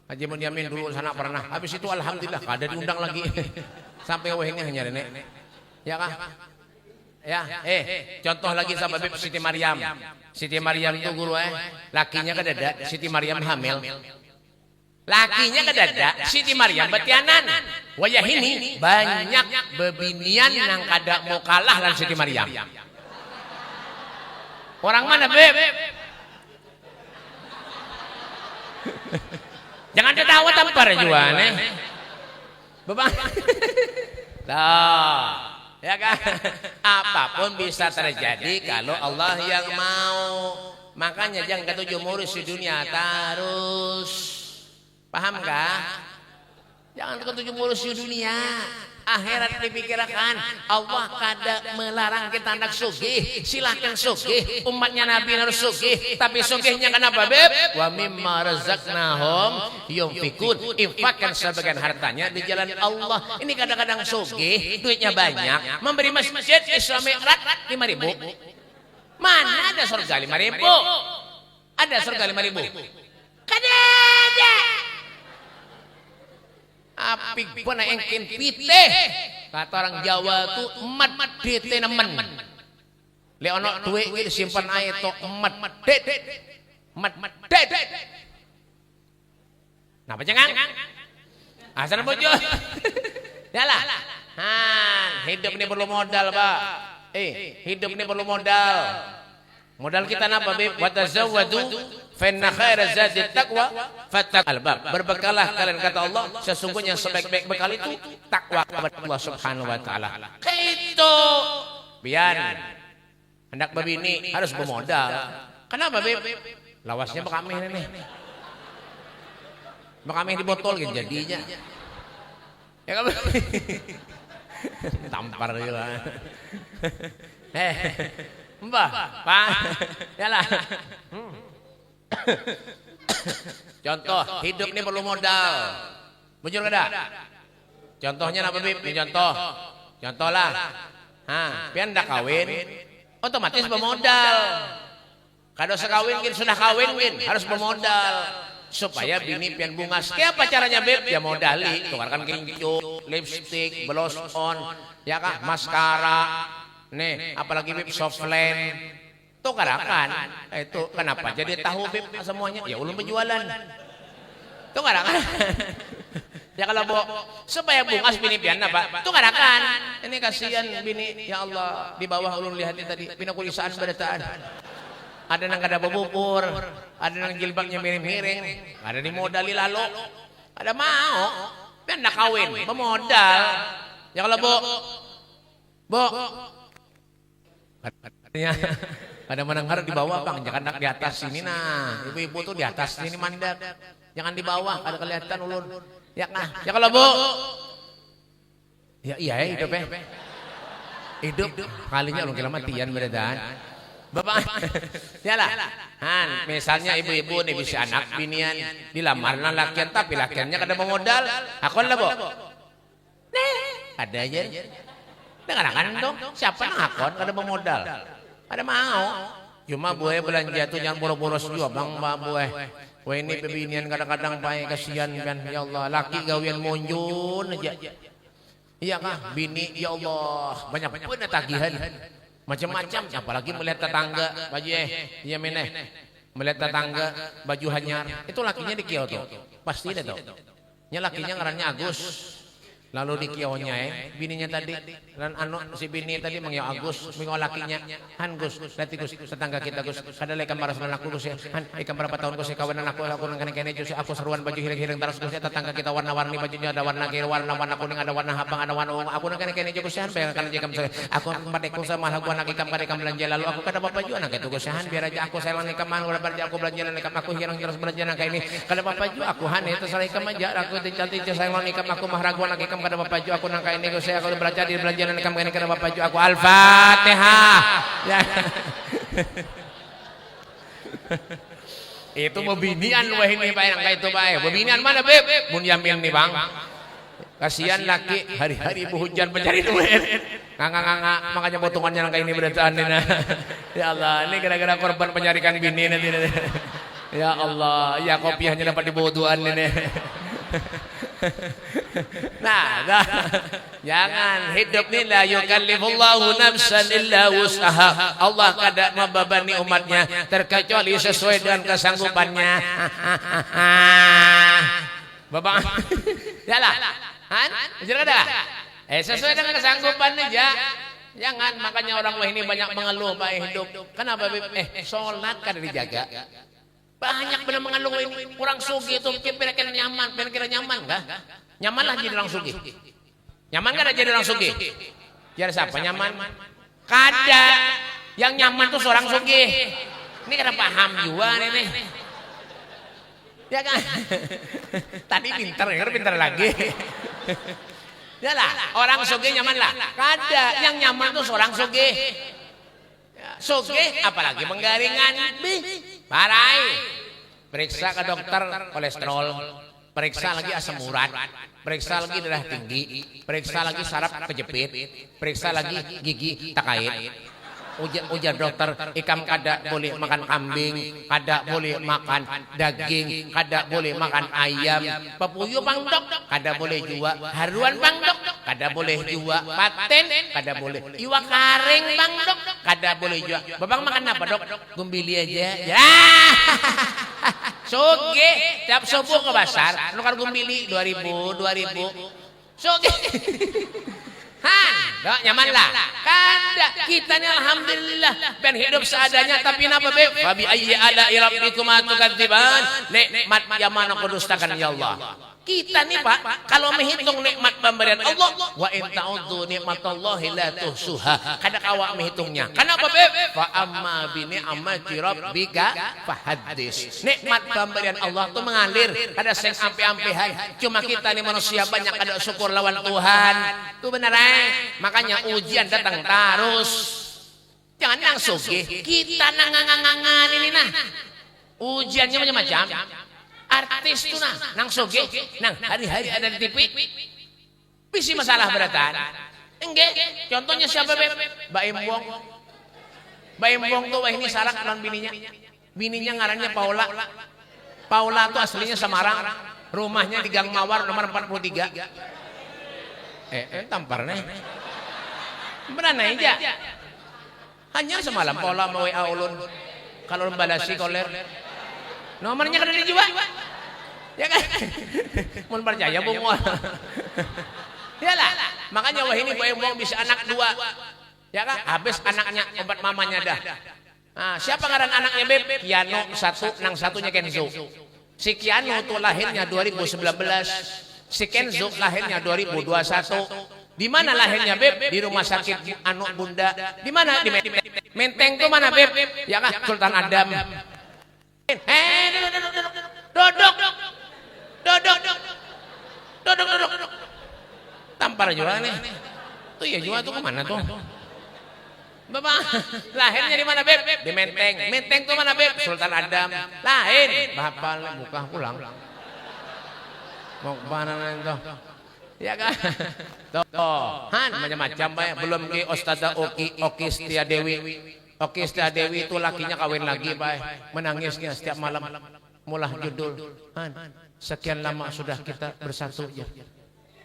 S1: Haji Bunyamin dulu sana pernah. Habis itu alhamdulillah kada diundang lagi. Sampai wehengnya hanya nenek. Ya kan? Ya, contoh lagi sama Beb Siti Maryam. Siti Maryam itu guru lakinya kadada, Siti Maryam hamil. Lakinya kadada, Siti Maryam betianan. Wayah ini banyak bebinian yang kada mau kalah lan Siti Maryam. Orang mana Beb? Jangan tertawa tampar juga nih. Bebang. Nah. Ya kan? Apapun bisa terjadi kalau Allah yang mau. Makanya jangan ketujuh murus di dunia terus. Paham gak? Jangan ketujuh murus di dunia. Akhirat dipikirkan. Allah kada melarang kita anak sugih. Silahkan sugih. Umatnya Nabi harus sugih. Tapi sugihnya kenapa Beb? Wa mimma razaqnahum yunfikun. Infakkan sebagian hartanya di jalan Allah. Ini kadang-kadang sugih, duitnya banyak. Memberi masjid Isra Mi'raj 5.000. Mana ada surga 5.000? Ada surga 5.000? Kada ada. Apik pun engkin piteh. Kata orang Jawa tuh emat dete nemen. Le ono duit disimpan ae tok emat det. Emat det. Napa jangan? Asal bojo. Yalah. Hidup ini perlu modal, Pak. Hidup ini perlu modal. Modal kita napa, Beb? Wa tazawwadu fa inna khairaz zadi taqwa fattaqul albab. Berbekalah kalian kata Allah, sesungguhnya sebaik-baik bekal itu takwa kepada Allah Subhanahu wa taala. Itu biar hendak babini harus bermodal. Kenapa, Beb? Lawasnya bekamih nih. Bekamih di botol gitu jadinya. Ya kan? Tampar juga. Mbah, Pak. Yalah. Contoh, hidup ini perlu modal. Bujur kada? Contohnya apa, Bib? Ini contoh. Contoh lah. Pian ndak kawin, otomatis bermodal. Kalau sekawin sudah kawin, harus bermodal. Supaya bini pian bungas. Kayak apa caranya, Bib? Ya modali, tukarkan kincu, lipstick, blush on, ya kah, maskara. Nih, apalagi Bib softland. Tukarakan. Itu kenapa? Jadi tahu Bib semuanya. Ya ulun penjualan. Tukarakan. Ya kalau supaya bungas bini pian apa? Tukarakan. Ini kasihan bini, ya Allah, di bawah ulun lihat tadi pinakulisaan badataan. Ada yang kada bubur, ada yang jilbabnya miring-miring, ada di modali lalu, ada mau, pian nak kawin, bermodal. Ya kalau bo, katanya ada mendengar di bawah bang, jangan nak di atas sini nah, ibu-ibu tuh di atas sini mandek, jangan di bawah, ada kelihatan ulun. Ya nah, ya kalau ya iya hidupnya, hidup kalinya ulun kira matian beredaan. Bapak, yalah. Han, misalnya ibu-ibu nih bisa anak binian dilamar lakian tapi lakiannya kada mau modal. Aku lah bo. Ada aja. Dengarkan dong. Siapa yang akon kada mau modal? Ada mau. Cuma buah belanja tuh jangan boros-boros juga bang buah. Wah ini bebinian kadang-kadang pakai kasihan kan. Ya Allah, laki gawian monjun aja. Iya kah? Bini, ya Allah, banyak pun tagihan. Macam-macam, apalagi melihat tetangga baju iya meneh melihat tetangga baju hanyar itu lakinya di Kyoto pasti deh tuh nya lakinya ngarannya Agus lalu di Kionya bininya tadi dan si bini tadi mang ya Agus minggu lakinya Han Gus nanti Gus tetangga kita Gus kada lek kamar sama aku Gus Han ikan berapa tahun Gus kawanan aku nang kene Gus aku seruan baju hilang-hilang terus Gus tetangga kita warna-warni bajunya ada warna kiri warna kuning ada warna habang ada warna ungu aku nang kene Gus Han biar kan jekam aku padek ku sama aku anak ikam kadek belanja lalu aku kada apa juga anak itu Gus Han biar aja aku selang ikam udah belanja aku belanja ikam aku hilang terus belanja nang ini kada apa juga aku Han itu salah ikam aja aku cantik selang ikam aku mah raguan ikam kada bapaju aku nangka ini saya kalau belajar di belanjaan kamu ini kada bapaju aku Al-Fatihah ya. Itu bebinian wah ini Pak nangka itu Pak bebinian mana beb mun yamin nih Bang kasihan laki hari-hari ibu hujan mencari duit nganga makanya potongannya nangka ini berataan ini ya Allah ini gara-gara korban penyarikan bini nanti ya Allah ya kopiahnya dapat dibodohan ini. Nah, jangan hidup ni la yukallifullahu nafsan illa wus'aha. Allah kada membebani umatnya terkecuali sesuai dengan kesanggupannya. Bapak, yalah. Han, jelas ada? Sesuai dengan kesanggupan aja. Jangan makanya orang wah ini banyak mengeluh Pak hidup. Kenapa salat kada dijaga? Banyak benar mengeluh ini kurang sugi itu pengen nyaman, pengen kira nyaman kah? Nyaman lah jadi orang sugi. Nyaman kan jadi orang sugi? Jadi siapa nyaman? Kada. Yang nyaman tuh seorang sugi. Ini kada paham juga nih. Ya kan? Tadi pintar lagi. Ya lah, orang sugi nyaman lah. Kada. Yang nyaman tuh seorang sugi. Sugi apalagi penggaringan. Parai. Periksa ke dokter kolesterol, periksa lagi asam urat, periksa lagi darah tinggi, periksa lagi saraf kejepit, periksa lagi gigi tak kait. Ujar dokter, ikam kada boleh makan kambing, kada boleh makan daging, kada boleh makan ayam, pepuyu Bang Dok, kada boleh juga haruan Bang Dok, kada boleh juga paten, kada boleh iwa karing Bang Dok, kada boleh juga. Babang makan apa Dok? Gumbili aja. Ya. Soge, tiap subuh ke pasar, nukar gumbili 2000. Soge. Han, dok nyaman lah. Kada, kita ni alhamdulillah ben hidup seadanya tapi napa be? Fabi ayyi ala rabbikum atukadziban? Nikmat yang mana kau dustakan ya Allah? Kita nih Pak, kalau menghitung nikmat pemberian Allah, wa in ta'udzu nikmatallahi la tuhsuha. Kada awak menghitungnya. Kenapa Beb? Fa amma bi ni'mati rabbika fahaddis. Nikmat pemberian Allah itu mengalir, kada sing ampe-ampehan. Cuma kita nih manusia banyak kada syukur lawan Tuhan. Itu benar makanya ujian datang terus. Jangan yang sugih, kita nangangangan ini nah. Ujiannya macam-macam. Artis itu nang soge, nang hari-hari ada di TV. Bisi masalah beratan. Enggak, contohnya siapa Beb? Baim Wong. Baim Wong tuh wah ini sarak lawan bininya. Bininya ngarannya Paula. Paula tuh aslinya Semarang. Rumahnya di Gang Mawar nomor 43. Tampar nih. Benar aja. Hanya semalam Paula mau WA ulun. Kalau balasi koler. Nomornya kada dijual. Ya kan? Mun percaya bungo. Yalah, makanya wah ini Baim Wong bisa anak 2. Ya kan? Habis anaknya obat mamanya dah. Nah, siapa ngaran anaknya Beb? Kiano 1, nang satunya Kenzo. Si Kiano tuh lahirnya 2019. Si Kenzo lahirnya 2021. Di mana lahirnya Beb? Di rumah sakit Anu Bunda. Di mana? Di Menteng tuh mana Beb? Ya kan? Sultan Adam. Dodok. Tampar juga nih. Tuh ya juga tuh kemana tuh? Bapak, lahirnya di mana, Beb? Di Menteng. Menteng tuh mana, Beb? Sultan Adam. Lain. Bapak buka pulang. Mau kemana itu? Ya kan? Tuh, macam-macam Pak. Belum ke Ustazah Oki Setia Dewi. Oki Setia Dewi itu lakinya kawin lagi Pak. Menangisnya setiap malam. Mulah judul. Sekian lama sudah kita bersatu ya.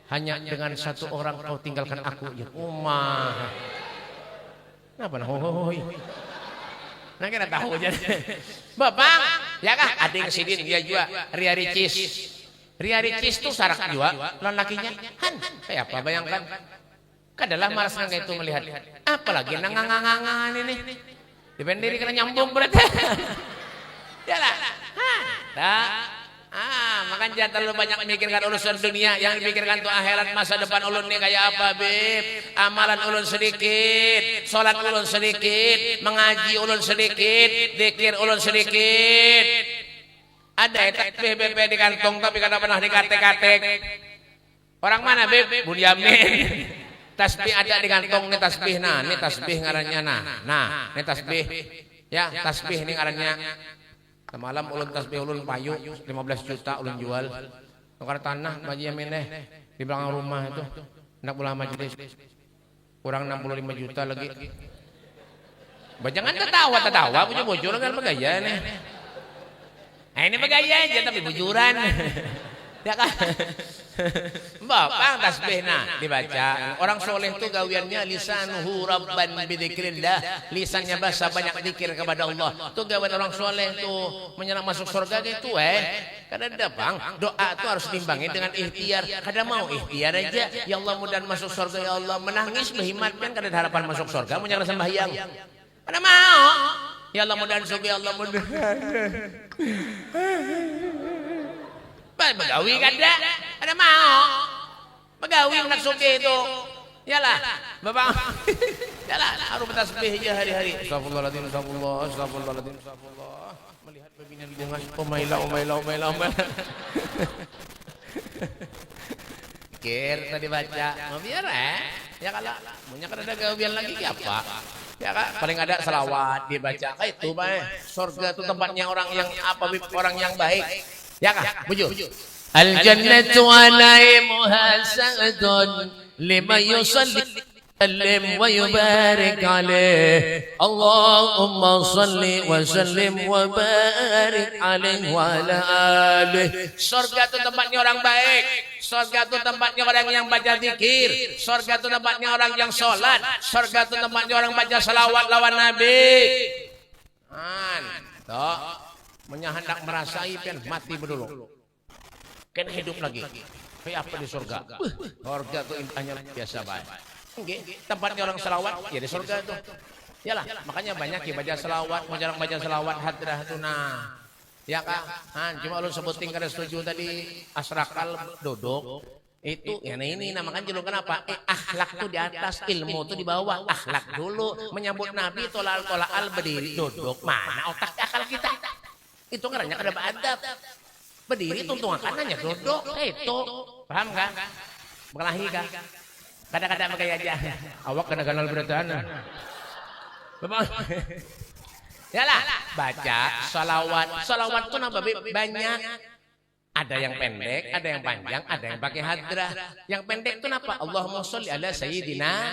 S1: Hanya dengan satu orang kau tinggalkan aku ya. Umah. Kenapa nah? Hoi. Nah kita tahu aja. Bapak, ya kan? Adik Sidin dia juga Ria Ricis. Ria Ricis tuh sarak juga, lawan lakinya. Kayak apa bayangkan? Kadalah malas nggak itu melihat. Apalagi nangangangan ini. Dipendiri kena nyambung berarti. Yalah. Makan jangan terlalu banyak memikirkan urusan dunia. Yang dipikirkan tuh akhirat masa depan ulun nih kayak apa, Beb? Amalan ulun sedikit, sholat ulun sedikit, mengaji ulun sedikit, zikir ulun sedikit. Ada tasbih BP di kantong tapi kada pernah dikatek-katek. Orang mana, Beb? Bunyamin. Tasbih ada di kantong nih tasbih. Nah, ini tasbih ngarannya nah, ini tasbih. Ya, tasbih ini ngarannya. Semalam ulun tasbih ulun payu 15 juta ulun jual. Tukar tanah Bunyamin di belakang rumah itu. Hendak pulang majelis. Kurang 65 juta lagi. Jangan tertawa punya bojor kan bergaya nih. Nah ini bergaya aja tapi bujuran. Ya kan? Bapak tasbih dibaca. Orang soleh itu gawiannya lisanuhu rabban bidzikrillah. Lisannya bahasa banyak zikir kepada Allah. Itu gawian orang soleh tuh menyerang masuk surga gitu Kada ada Bang. Doa itu harus diimbangi dengan ikhtiar. Kada mau ikhtiar aja. Ya Allah mudahan masuk surga ya Allah. Menangis berhimatkan kada harapan masuk surga menyerang sembahyang. Kada mau. Ya Allah mudahan surga ya Allah mudahan. Begawi kada, ada mau. Begawi nak suki itu. Yalah, Bapak. Yalah, harus tasbih aja hari-hari. Astagfirullahaladzim, astagfirullahaladzim. Melihat pimpinan dengan Umayla. Kir tadi baca, mau biar ya kalau punya kada ada gawian lagi apa? Ya kan, paling ada selawat dibaca. Itu Pak, surga itu tempatnya orang yang orang yang baik. Ya kah? Buju. Al-jannatu alaimuha sa'dun liman yusalli wa yubarik alaih. Allahumma salli wa sallim wa barik alaih wa ala alih. Surga itu tempatnya orang baik. Surga itu tempatnya orang yang baca zikir. Surga itu tempatnya orang yang sholat. Surga itu tempatnya orang baca salawat lawan Nabi. Toh. Hendak merasai kan mati dulu. Kan hidup lagi. Kayak apa di surga? Surga itu intahnya biasa baik. Tempatnya orang selawat ya di surga itu. Yalah, makanya banyak ya baca selawat, jarang baca selawat hadrah itu nah. Ya Kak, cuma lu sebutin kada setuju tadi asrakal duduk. Itu ya ini namakan julukan apa? Akhlak tuh di atas, ilmu tuh di bawah. Akhlak dulu menyambut Nabi tolal berdiri duduk. Mana otak akal kita? Itu karena kada beradab. Berdiri tuntung kanannya duduk. Itu. Paham kan? Berkelahi kan? Kadang-kadang pakai aja. Awak kena ganal berataan. Bapak. Yalah, baca salawat. Salawat itu napa banyak. Ada yang pendek, ada yang panjang, ada yang pakai hadrah. Yang pendek itu napa? Allahumma sholli ala sayyidina.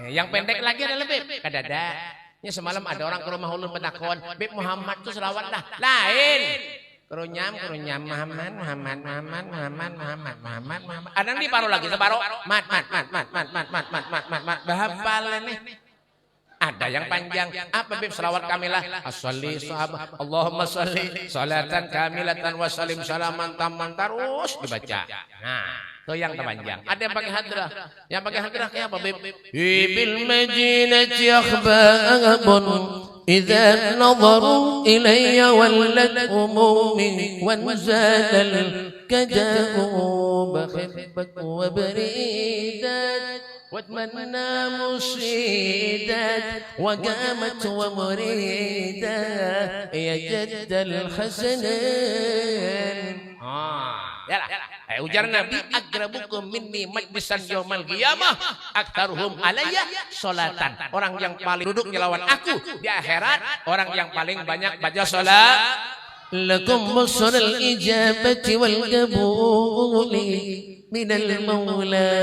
S1: Yang pendek lagi ada lebih. Kadada. Ya semalam ada orang ke rumah ulun petakon, Beb Muhammad tuh selawat dah. Lain. Kerunyam Muhammad. Ada yang diparuh lagi separuh. Mat. Bahapal ini. Ada yang panjang. Apa Beb selawat kamilah? As-sholli sahabat. Allahumma sholli salatan kamilatan wa salim salaman tamman terus dibaca. Nah. Itu yang terpanjang. Ada yang pakai hadrah. Yang pakai hadrah kayak apa, Beb? Bil madinati akhbabun idza nazaru ilayya wallat umumi wan zadal kaja'u bakhibak wa baridat واتمنى مشيدات وقامت ومريدة يا جد الحسنين. Ujar Nabi, akrabukum minni majlisan yaumal qiyamah aktsaruhum alayya sholatan. Orang yang paling duduk lawan aku di akhirat, orang yang paling banyak baca salat. Lakum busrul ijabati wal qabuli minal maula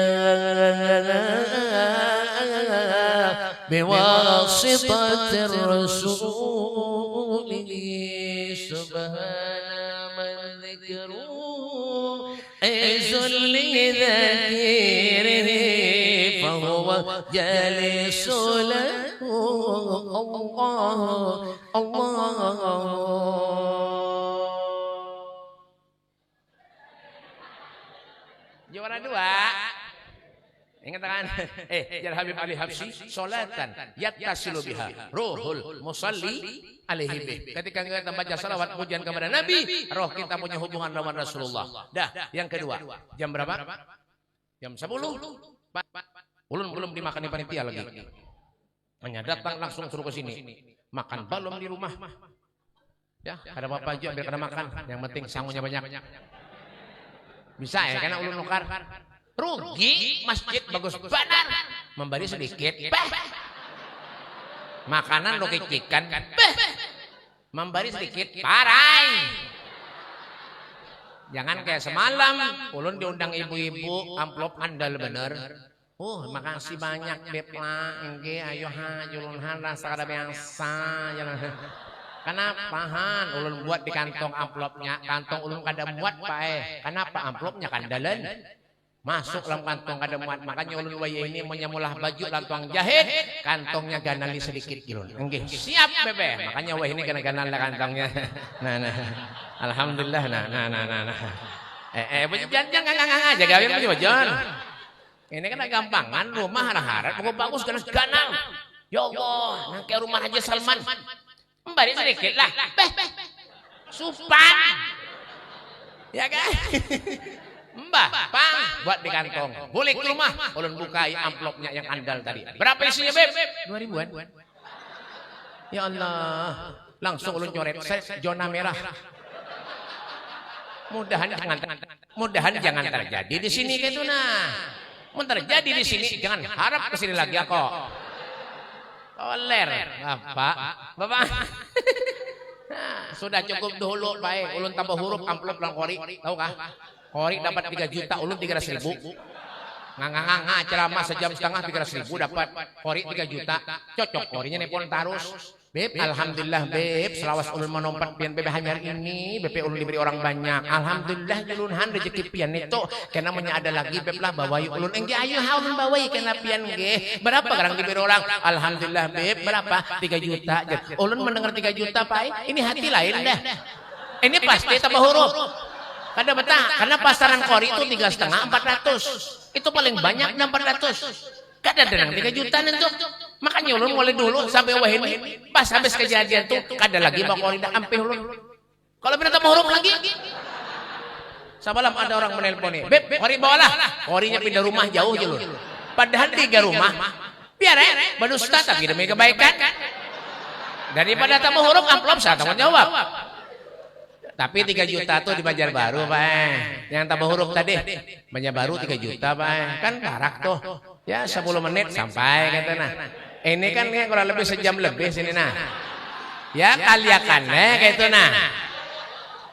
S1: biwasitatir rasul subhana man dzikru izul lidhakirihi fahuwa jalisul Allah Allah. Juara 2. Ingat kan? Jar Habib Ali Habsyi, salatan yattasilu biha ruhul musalli alaihi bih. Ketika kita baca salawat pujian kepada Nabi, roh kita punya hubungan dengan Rasulullah. Dah, yang kedua. Jam berapa? Jam 10. Ulun belum dimakan di panitia lagi. Hanya datang langsung suruh ke sini. Makan balom di rumah. Ya, ada apa aja biar kena makan. Yang penting sangunya banyak. Bisa ya, karena ulun nukar. Rugi, masjid bagus benar. Memberi sedikit. Makanan lo kicikan. Memberi sedikit. Parai. Jangan kayak semalam. Ulun diundang ibu-ibu. Amplop andal bener. Makasih banyak Beb lah. Engge, ayo ha, julun ha, rasa kada biasa. Kenapa han? Ulun buat di kantong amplopnya, kantong ulun kada muat pae. Kenapa amplopnya kandalan? Masuk dalam kantong kada muat. Makanya ulun waya ini menyamulah baju lantuang jahit, kantongnya ganali sedikit ulun. Nggih, siap bebe. Makanya waya ini kena ganal kantongnya. Nah. Alhamdulillah nah. Jangan jaga gawin aja bajon. Ini kan gampangan rumah harap bagus kan ganal. Ya Allah, nang kayak rumah Haji Salman. Memberi sedikit lah. Supan. Ya kan? Mbah, pang buat di kantong. Boleh ke rumah. Ulun bukai amplopnya yang andal tadi. Berapa isinya, Beb? 2000-an. Ya Allah. Langsung ulun nyoret zona merah. Mudahan jangan terjadi di sini gitu nah. Mun terjadi di sini jangan harap ke sini lagi kok. Oler, Bapak. Sudah cukup dulu, baik. Ulun tambah huruf amplop lang kori, tahu kah? Kori dapat 3 juta, ulun 300.000. Nganga ceramah sejam setengah 300.000 dapat kori 3 juta. Cocok korinya nepon tarus. Beb, alhamdulillah Beb, selawas ulun menompat pian Beb hanyar ini, Beb ulun diberi orang banyak. Alhamdulillah ulun han rezeki pian itu. Karena ada lagi Beb lah bawai ulun. Engge ayo ha ulun bawai kena pian ge. Berapa garang diberi orang? Alhamdulillah Beb, berapa? 3 juta. Ulun mendengar 3 juta Pak. Ini hati lain dah. Ini pasti tambah huruf. Kada betah, karena pasaran kori itu 3,5 400. Itu paling banyak 400. Kada denang 3 juta nentuk. Makanya ulun mulai dulu sampai wah ini pas habis kejadian tuh kada lagi bakori dah ampe ulun. Kalau pindah tambah huruf lagi. Semalam ada orang menelponi, "Beb, kori bawalah." Korinya pindah rumah jauh je lu. Padahal 3 rumah. Biar berdusta tapi demi kebaikan. Daripada tambah huruf amplop saya tanggung jawab. Tapi 3 juta tuh di Banjarbaru, Pak. Yang tambah huruf tadi, Banjarbaru 3 juta, Pak. Kan barak tuh. Ya 10 menit sampai kata nah. Ini kan kurang lebih sejam lebih sini nah. Ya kaliakan kayak itu nah.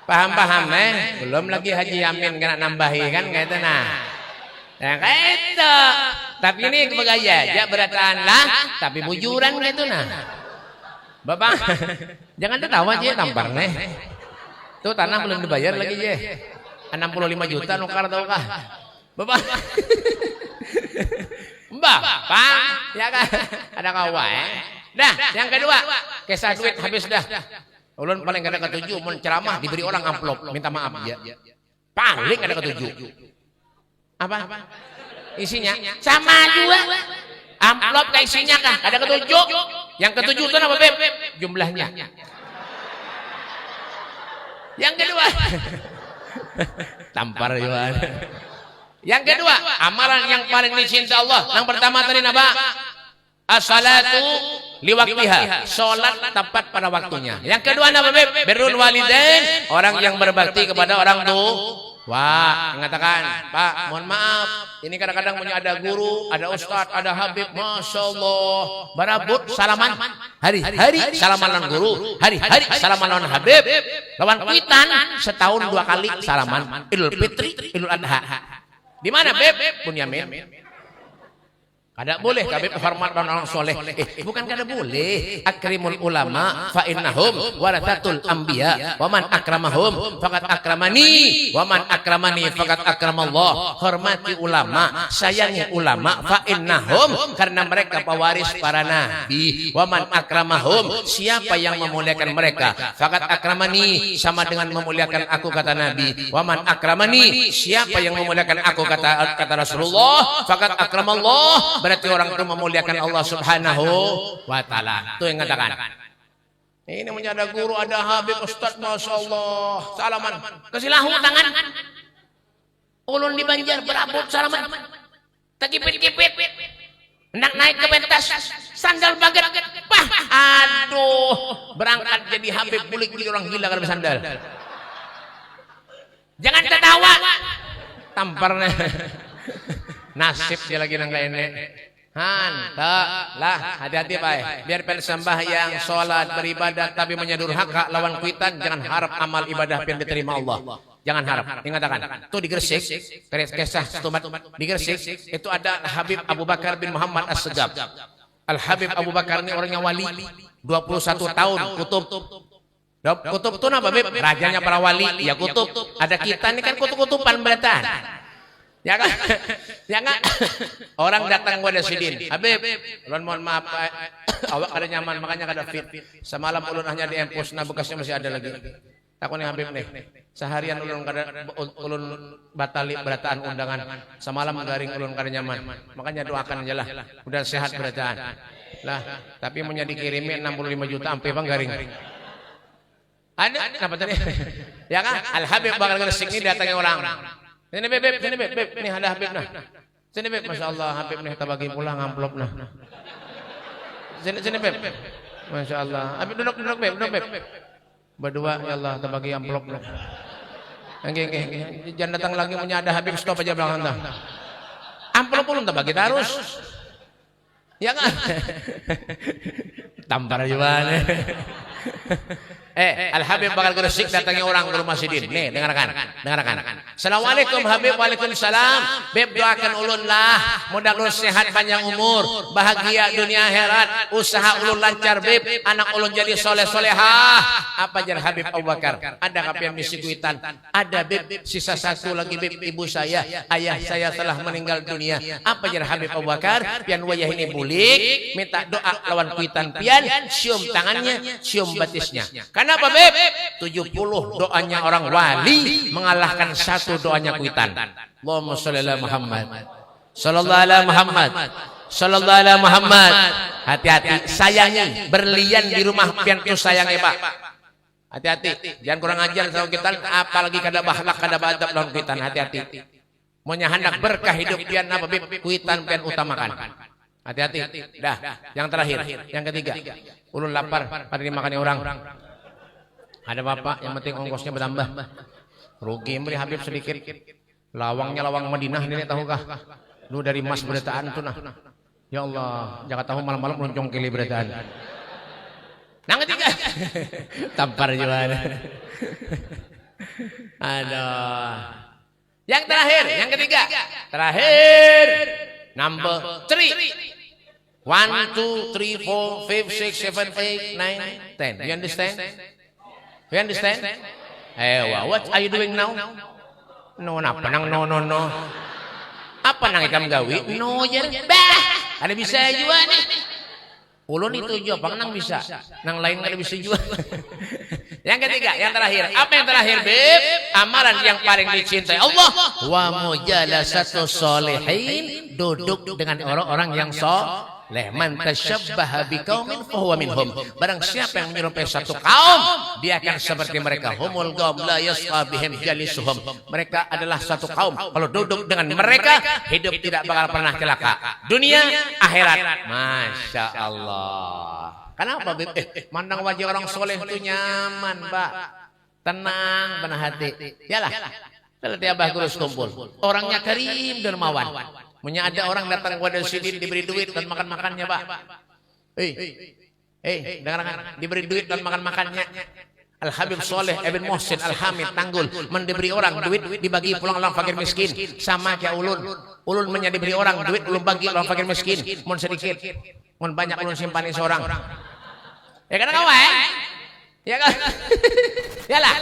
S1: Paham belum lagi Haji Yamin kena nambahi kan kayak itu nah. Ya kayak itu. Tapi ini bergaya aja berataanlah tapi bujuran kayak itu nah. Bapak jangan tertawa aja tampar nih. Tuh tanah belum dibayar lagi je. 65 juta nukar tau kah? Bapak Mbak, Pak, ya kan? Ada kawan. Dah, yang kedua, kisah duit habis dah. Ulun paling kada ketujuh, mun ceramah diberi orang amplop, minta maaf ya. Paling kada ketujuh. Apa? Isinya sama juga. Amplop ke isinya kah? Kada ketujuh. Yang ketujuh itu apa, Beb? Jumlahnya. Yang kedua. Tampar juga. Yang kedua, amalan yang paling dicinta Allah. Yang pertama tadi apa? As-salatu liwaktiha. Salat tepat pada waktunya. Yang kedua apa, Beb? Birrul walidain, orang yang berbakti kepada orang Wah, mengatakan, Pak, mohon maaf, ini kadang-kadang punya ada guru, ada ustadz, ada habib, masya Allah, barabut salaman, hari-hari salaman lawan guru, hari-hari salaman lawan habib, lawan kuitan setahun 2 kali salaman, Idul Fitri, Idul Adha. Di mana Beb? Bunyamin. Kada boleh kabeh hormat orang soleh. Bukan kada boleh. Akrimul ulama fa innahum warathatul anbiya wa man akramahum faqad akramani wa man akramani faqad akramallah. Hormati ulama, sayangi ulama fa innahum, karena mereka pewaris para nabi. Wa man akramahum, siapa yang memuliakan mereka faqad akramani, sama dengan memuliakan aku kata Nabi. Wa man akramani, siapa yang memuliakan aku kata Rasulullah faqad akramallah, berarti orang itu memuliakan Allah Subhanahu wa Ta'ala. Itu yang katakan. Ini punya ada guru, ada habib, ustaz, masya Allah, salaman. Kesilahu tangan. Ulun di Banjar berabut salaman. Tekipit-kipit. Hendak naik ke pentas, sandal baget. Pah, aduh, berangkat jadi habib bulik jadi orang gila karena sandal. Jangan tertawa. Tamparnya. Nasib dia lagi nang ini. Lah, hati-hati Pak. Biar sembahyang, sholat, beribadah, tapi menyedurhaka lawan kuitan, jangan harap amal ibadah yang diterima Allah. Jangan harap. Dikatakan. Tuh di Gresik, kisah setumat di Gresik itu ada Habib Abu Bakar bin Muhammad As-Segaf. Al Habib Abu Bakar ini orangnya wali, 21 tahun, kutub. Kutub itu apa, Beb? Rajanya para wali, ya kutub. Ada kita ini kan kutub-kutupan beratan. Ya kan? Ya kan? Orang datang kepada Sidin. Habib, ulun mohon maaf, awak ada nyaman, makanya kada fit. Semalam ulun hanya di empus, nah bekasnya masih ada lagi. Takut nih Habib nih. Seharian ulun batali berataan undangan. Semalam garing ulun kada nyaman. Makanya doakan aja lah. Udah sehat berataan. Lah, tapi mau dikirimin 65 juta sampai bang garing. Ada apa tadi? Ya kan? Al Habib bakal Gresik ini datangnya orang. Sini Beb, ini ada Habib nah. Sini Beb, masya Allah Habib nih kita bagi pulang amplop nah. Sini Beb, masya Allah. Habib duduk Beb. Berdua ya Allah kita bagi amplop nah. Jangan datang lagi punya ada Habib, stop aja belakang dah. Amplop pun kita bagi terus. Ya kan? Tampar juga nih. Al Habib bakal Gresik datangnya orang ke rumah Sidin. Nih, dengarkan. Assalamualaikum Habib, waalaikumsalam. Beb doakan ulun lah, mudah-mudahan sehat panjang umur, bahagia dunia akhirat, usaha ulun lancar Beb, anak ulun jadi soleh-solehah. Apa jar Habib Abu Bakar? Ada kapian misi kuitan? Ada Beb, sisa satu lagi Beb, ibu saya, ayah saya telah meninggal dunia. Apa jar Habib Abu Bakar? Pian wajah ini bulik, minta doa lawan kuitan pian, cium tangannya, cium batisnya. Kenapa Beb? 70 doanya orang wali mengalahkan 1 doanya kuitan. Allahumma sholli ala Muhammad. Sallallahu alaihi Muhammad. Sallallahu alaihi Muhammad. Hati-hati, sayangi berlian di rumah pian tu sayang Pak. Hati-hati, jangan kurang ajar sama kita, apalagi kada bahlak kada adab lawan kuitan. Hati-hati. Monya hendak berkah hidup pian apa Beb? Kuitan pian utamakan. Hati-hati. Dah, yang terakhir, yang ketiga. Ulun lapar, pada dimakannya orang. Ada bapak, yang penting ongkosnya bertambah. Rugi beri Habib sedikit. Lawangnya lawang Madinah ini tahukah? Lu dari Mas berataan tuh nah. Ya Allah, jangan tahu malam-malam loncong kili berataan. Yang ketiga. Tampar juga. Aduh. Yang terakhir, yang ketiga. Terakhir. Number 3. 1, 2, 3, 4, 5, 6, 7, 8, 9, 10. You understand? You understand? What are you doing now? No, apa nang no. Apa nang ikam gawi? No, ya. Bah, ada bisa juga nih. Ulun itu juga, bang nang bisa. Nang lain nggak bisa juga. Yang ketiga, yang terakhir. Apa yang terakhir, Beb? Amalan yang paling dicintai Allah. Wa mujalasatu sholihin, duduk dengan orang-orang yang soleh. Man tasyabbaha biqaumin fahuwa minhum. Barang siapa yang menyerupai satu kaum, dia akan seperti mereka. Humul qaum la yasqa bihim jalisuhum. Mereka adalah satu kaum. Kalau duduk dengan mereka, hidup tidak bakal pernah celaka. Dunia, akhirat. Masya Allah. Kenapa, Beb? Mandang wajah orang soleh itu nyaman, Pak. Tenang, benar hati. Yalah. Lalu Abah Gurus kumpul. Orangnya karim dermawan. Punya ada orang datang kepada Sidin diberi duit dan makan-makannya, Pak. Dengarkan, diberi duit dan makan-makannya. Al-Habib Soleh Ibn Muhsin Al-Hamid Tanggul mendiberi orang duit dibagi pulang orang fakir miskin. Sama kayak ulun. Ulun diberi orang duit ulun bagi orang fakir miskin. Mun sedikit, mun banyak ulun simpani seorang. Ya kan kawan? Ya kan? Yalah.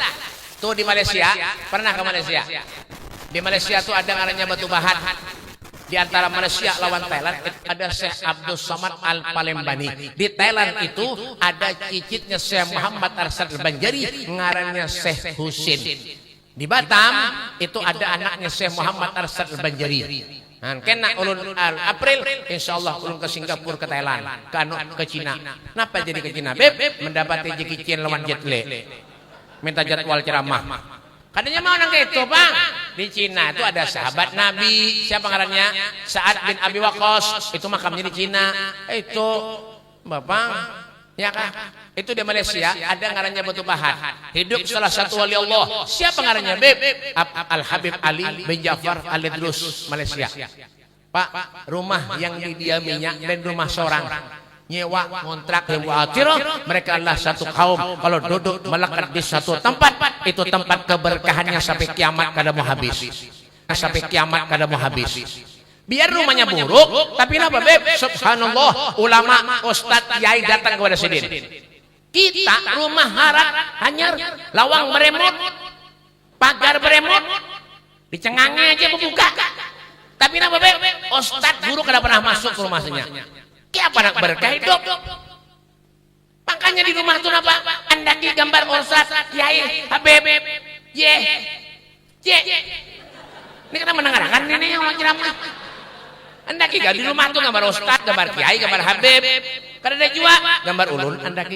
S1: Tuh di Malaysia, pernah ke Malaysia? Di Malaysia tuh ada ngarannya Batu Bahat. Di antara Malaysia lawan Thailand ada Syekh Abdul Somad Al Palembani. Di Thailand itu ada cicitnya Syekh Muhammad Arsyad Al-Banjari, ngarannya Syekh Husin. Di Batam itu ada anaknya Syekh Muhammad Arsyad Al-Banjari. Kena ulun April, insyaallah ulun ke Singapura, ke Thailand, ke Cina. Kenapa jadi ke Cina? Beb, mendapati jekicin lawan jetle. Minta jadwal ceramah. Katanya mau nang itu, Bang. Di Cina itu ada sahabat Nabi, siapa ngarannya? Sa'ad bin Abi Waqqas, itu makamnya di Cina. Itu Bapak, ya kan? Itu di Malaysia ada ngarannya Batu Bahat. Hidup salah satu wali Allah. Siapa ngarannya, Beb? Al-Habib Ali bin Ja'far Al-Idrus, Malaysia. Pak, rumah yang didiaminya dan rumah seorang. Nyewa, kontrak, hewa akhirah, mereka adalah satu kaum. Kalau duduk melekat di satu tempat, itu tempat keberkahannya sampai kiamat kada mau habis. Sampai kiamat kada mau habis. Biar rumahnya buruk, tapi apa, Beb? Subhanallah, ulama, ustadz, kiai datang kepada Sidin. Kita rumah harat, hanyar, lawang beremot, pagar beremot, dicengangnya aja membuka. Tapi apa, Beb? Ustadz guru kada pernah masuk ke rumahnya. Siapa nak berkah hidup? Makanya di rumah tuh apa? Andaki gambar Ustaz, Kiai, Habib, Ini kita mendengarkan ini yang ceramah. Andaki gak di rumah tuh gambar Ustaz, gambar Kiai, gambar Habib. Kada ada jua gambar ulun, andaki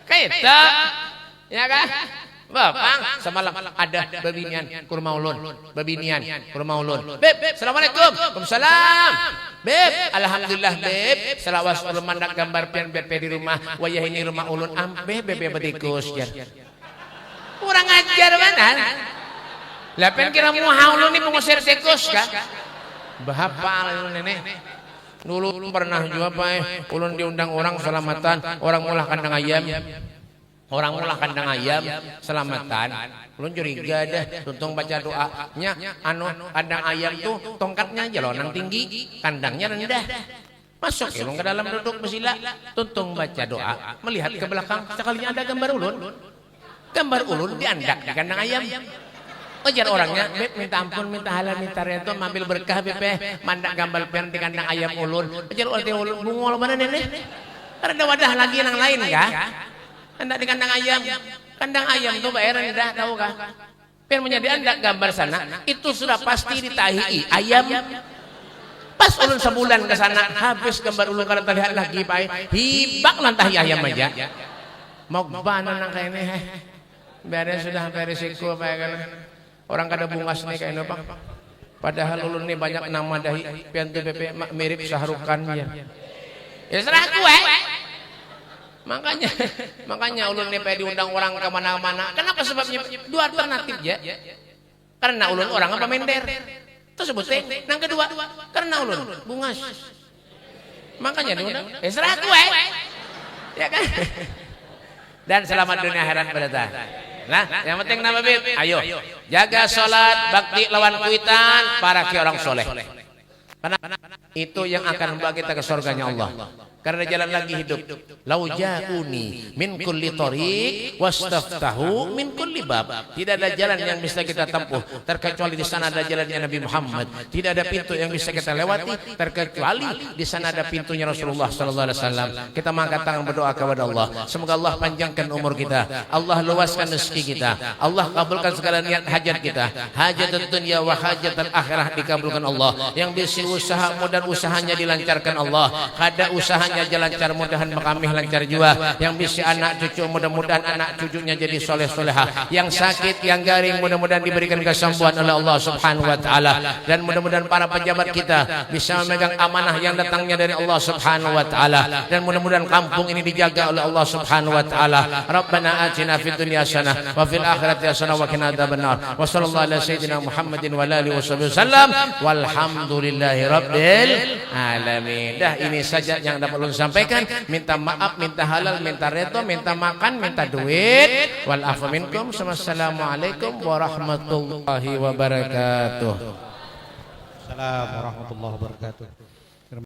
S1: Kayak itu, ya kan? Bapak, semalam ada babinian kurma ulun, Beb, assalamualaikum, waalaikumsalam. Beb, alhamdulillah Beb, selawas ulun mandak gambar pian Beb di rumah, wayah ini rumah ulun, Beb betikus jar. Kurang ajar mana? Lah pen kira muha ulun ni mengusir tikus kah? Bahapa ulun nenek. Dulu pernah juga Pak, ulun diundang orang selamatan, orang mulah kandang ayam. Orang mulah kandang ayam selamatan, ulun curiga dah, tuntung baca doanya, kandang ayam tuh tongkatnya jelonang tinggi, kandangnya rendah. Masuk ulun ke dalam duduk bersila, tuntung baca doa, melihat ke belakang, sekalinya ada gambar ulun diandak di kandang ayam. Ujar orangnya, Beb minta ampun, minta halal, minta reto, ambil berkah Beb, mandak gambar pen di kandang ayam ulun. Ujar ulun bungol mana nenek? Ada wadah lagi yang lain kah? Anda di kandang ayam tuh bayaran dah tahu kah? Biar menjadi anda gambar sana itu sudah pasti ditahi ayam. Pas ulun sebulan ke sana habis gambar ulun kada terlihat lagi Pak. Hibak lantahi ayam aja. Mau bana nang kayak ini. Biarnya sudah sampai risiko Pak kan. Orang kada bungas nih kayak ini Pak. Padahal ulun nih banyak nama dahi piantu PP mirip Sahrukan ya. Ya serah gue. Makanya ulun nih diundang orang ke mana-mana. Kenapa sebabnya? Dua alternatif ya. Karena ulun orang apa mender. Itu sebutnya. Yang kedua, karena ulun bungas. Makanya diundang. Serah gue. Ya kan? Dan selamat dunia akhirat berdatang. Nah, yang penting nama Bib. Ayo, jaga sholat, bakti lawan kuitan, para ki orang soleh. Karena itu yang akan membawa kita ke surganya Allah. Karena jalan lagi hidup. Lau ja'uni min kulli tariq wastaftahu min kulli bab. Tidak ada jalan yang bisa kita tempuh terkecuali di sana ada jalannya Nabi Muhammad. Tidak ada pintu yang bisa kita lewati terkecuali di sana ada pintunya Rasulullah sallallahu alaihi wasallam. Kita mengangkat tangan berdoa kepada Allah. Semoga Allah panjangkan umur kita. Allah luaskan rezeki kita. Allah kabulkan segala niat hajat kita. Hajat dunia wa hajat akhirah dikabulkan Allah. Yang bisa usaha dan usahanya dilancarkan Allah. Kada usahanya usahanya aja lancar, mudahan kami lancar juga. Yang bisa anak cucu, mudah-mudahan anak cucunya jadi soleh solehah. Yang sakit, yang garing, mudah-mudahan diberikan kesembuhan oleh Allah Subhanahu wa taala. Dan mudah-mudahan para pejabat kita bisa memegang amanah yang datangnya dari Allah Subhanahu wa taala. Dan mudah-mudahan kampung ini dijaga oleh Allah Subhanahu wa taala. Rabbana atina fid dunya hasanah wa fil akhirati hasanah wa qina adzabannar. Wa sallallahu ala sayyidina Muhammadin wa alihi wasallam. Walhamdulillahi rabbil alamin. Dah, ini saja yang dapat ulun sampaikan. Minta maaf, minta halal, minta reto, minta makan, minta duit. Wal afu minkum. Wassalamualaikum warahmatullahi wabarakatuh.
S2: Assalamualaikum warahmatullahi wabarakatuh.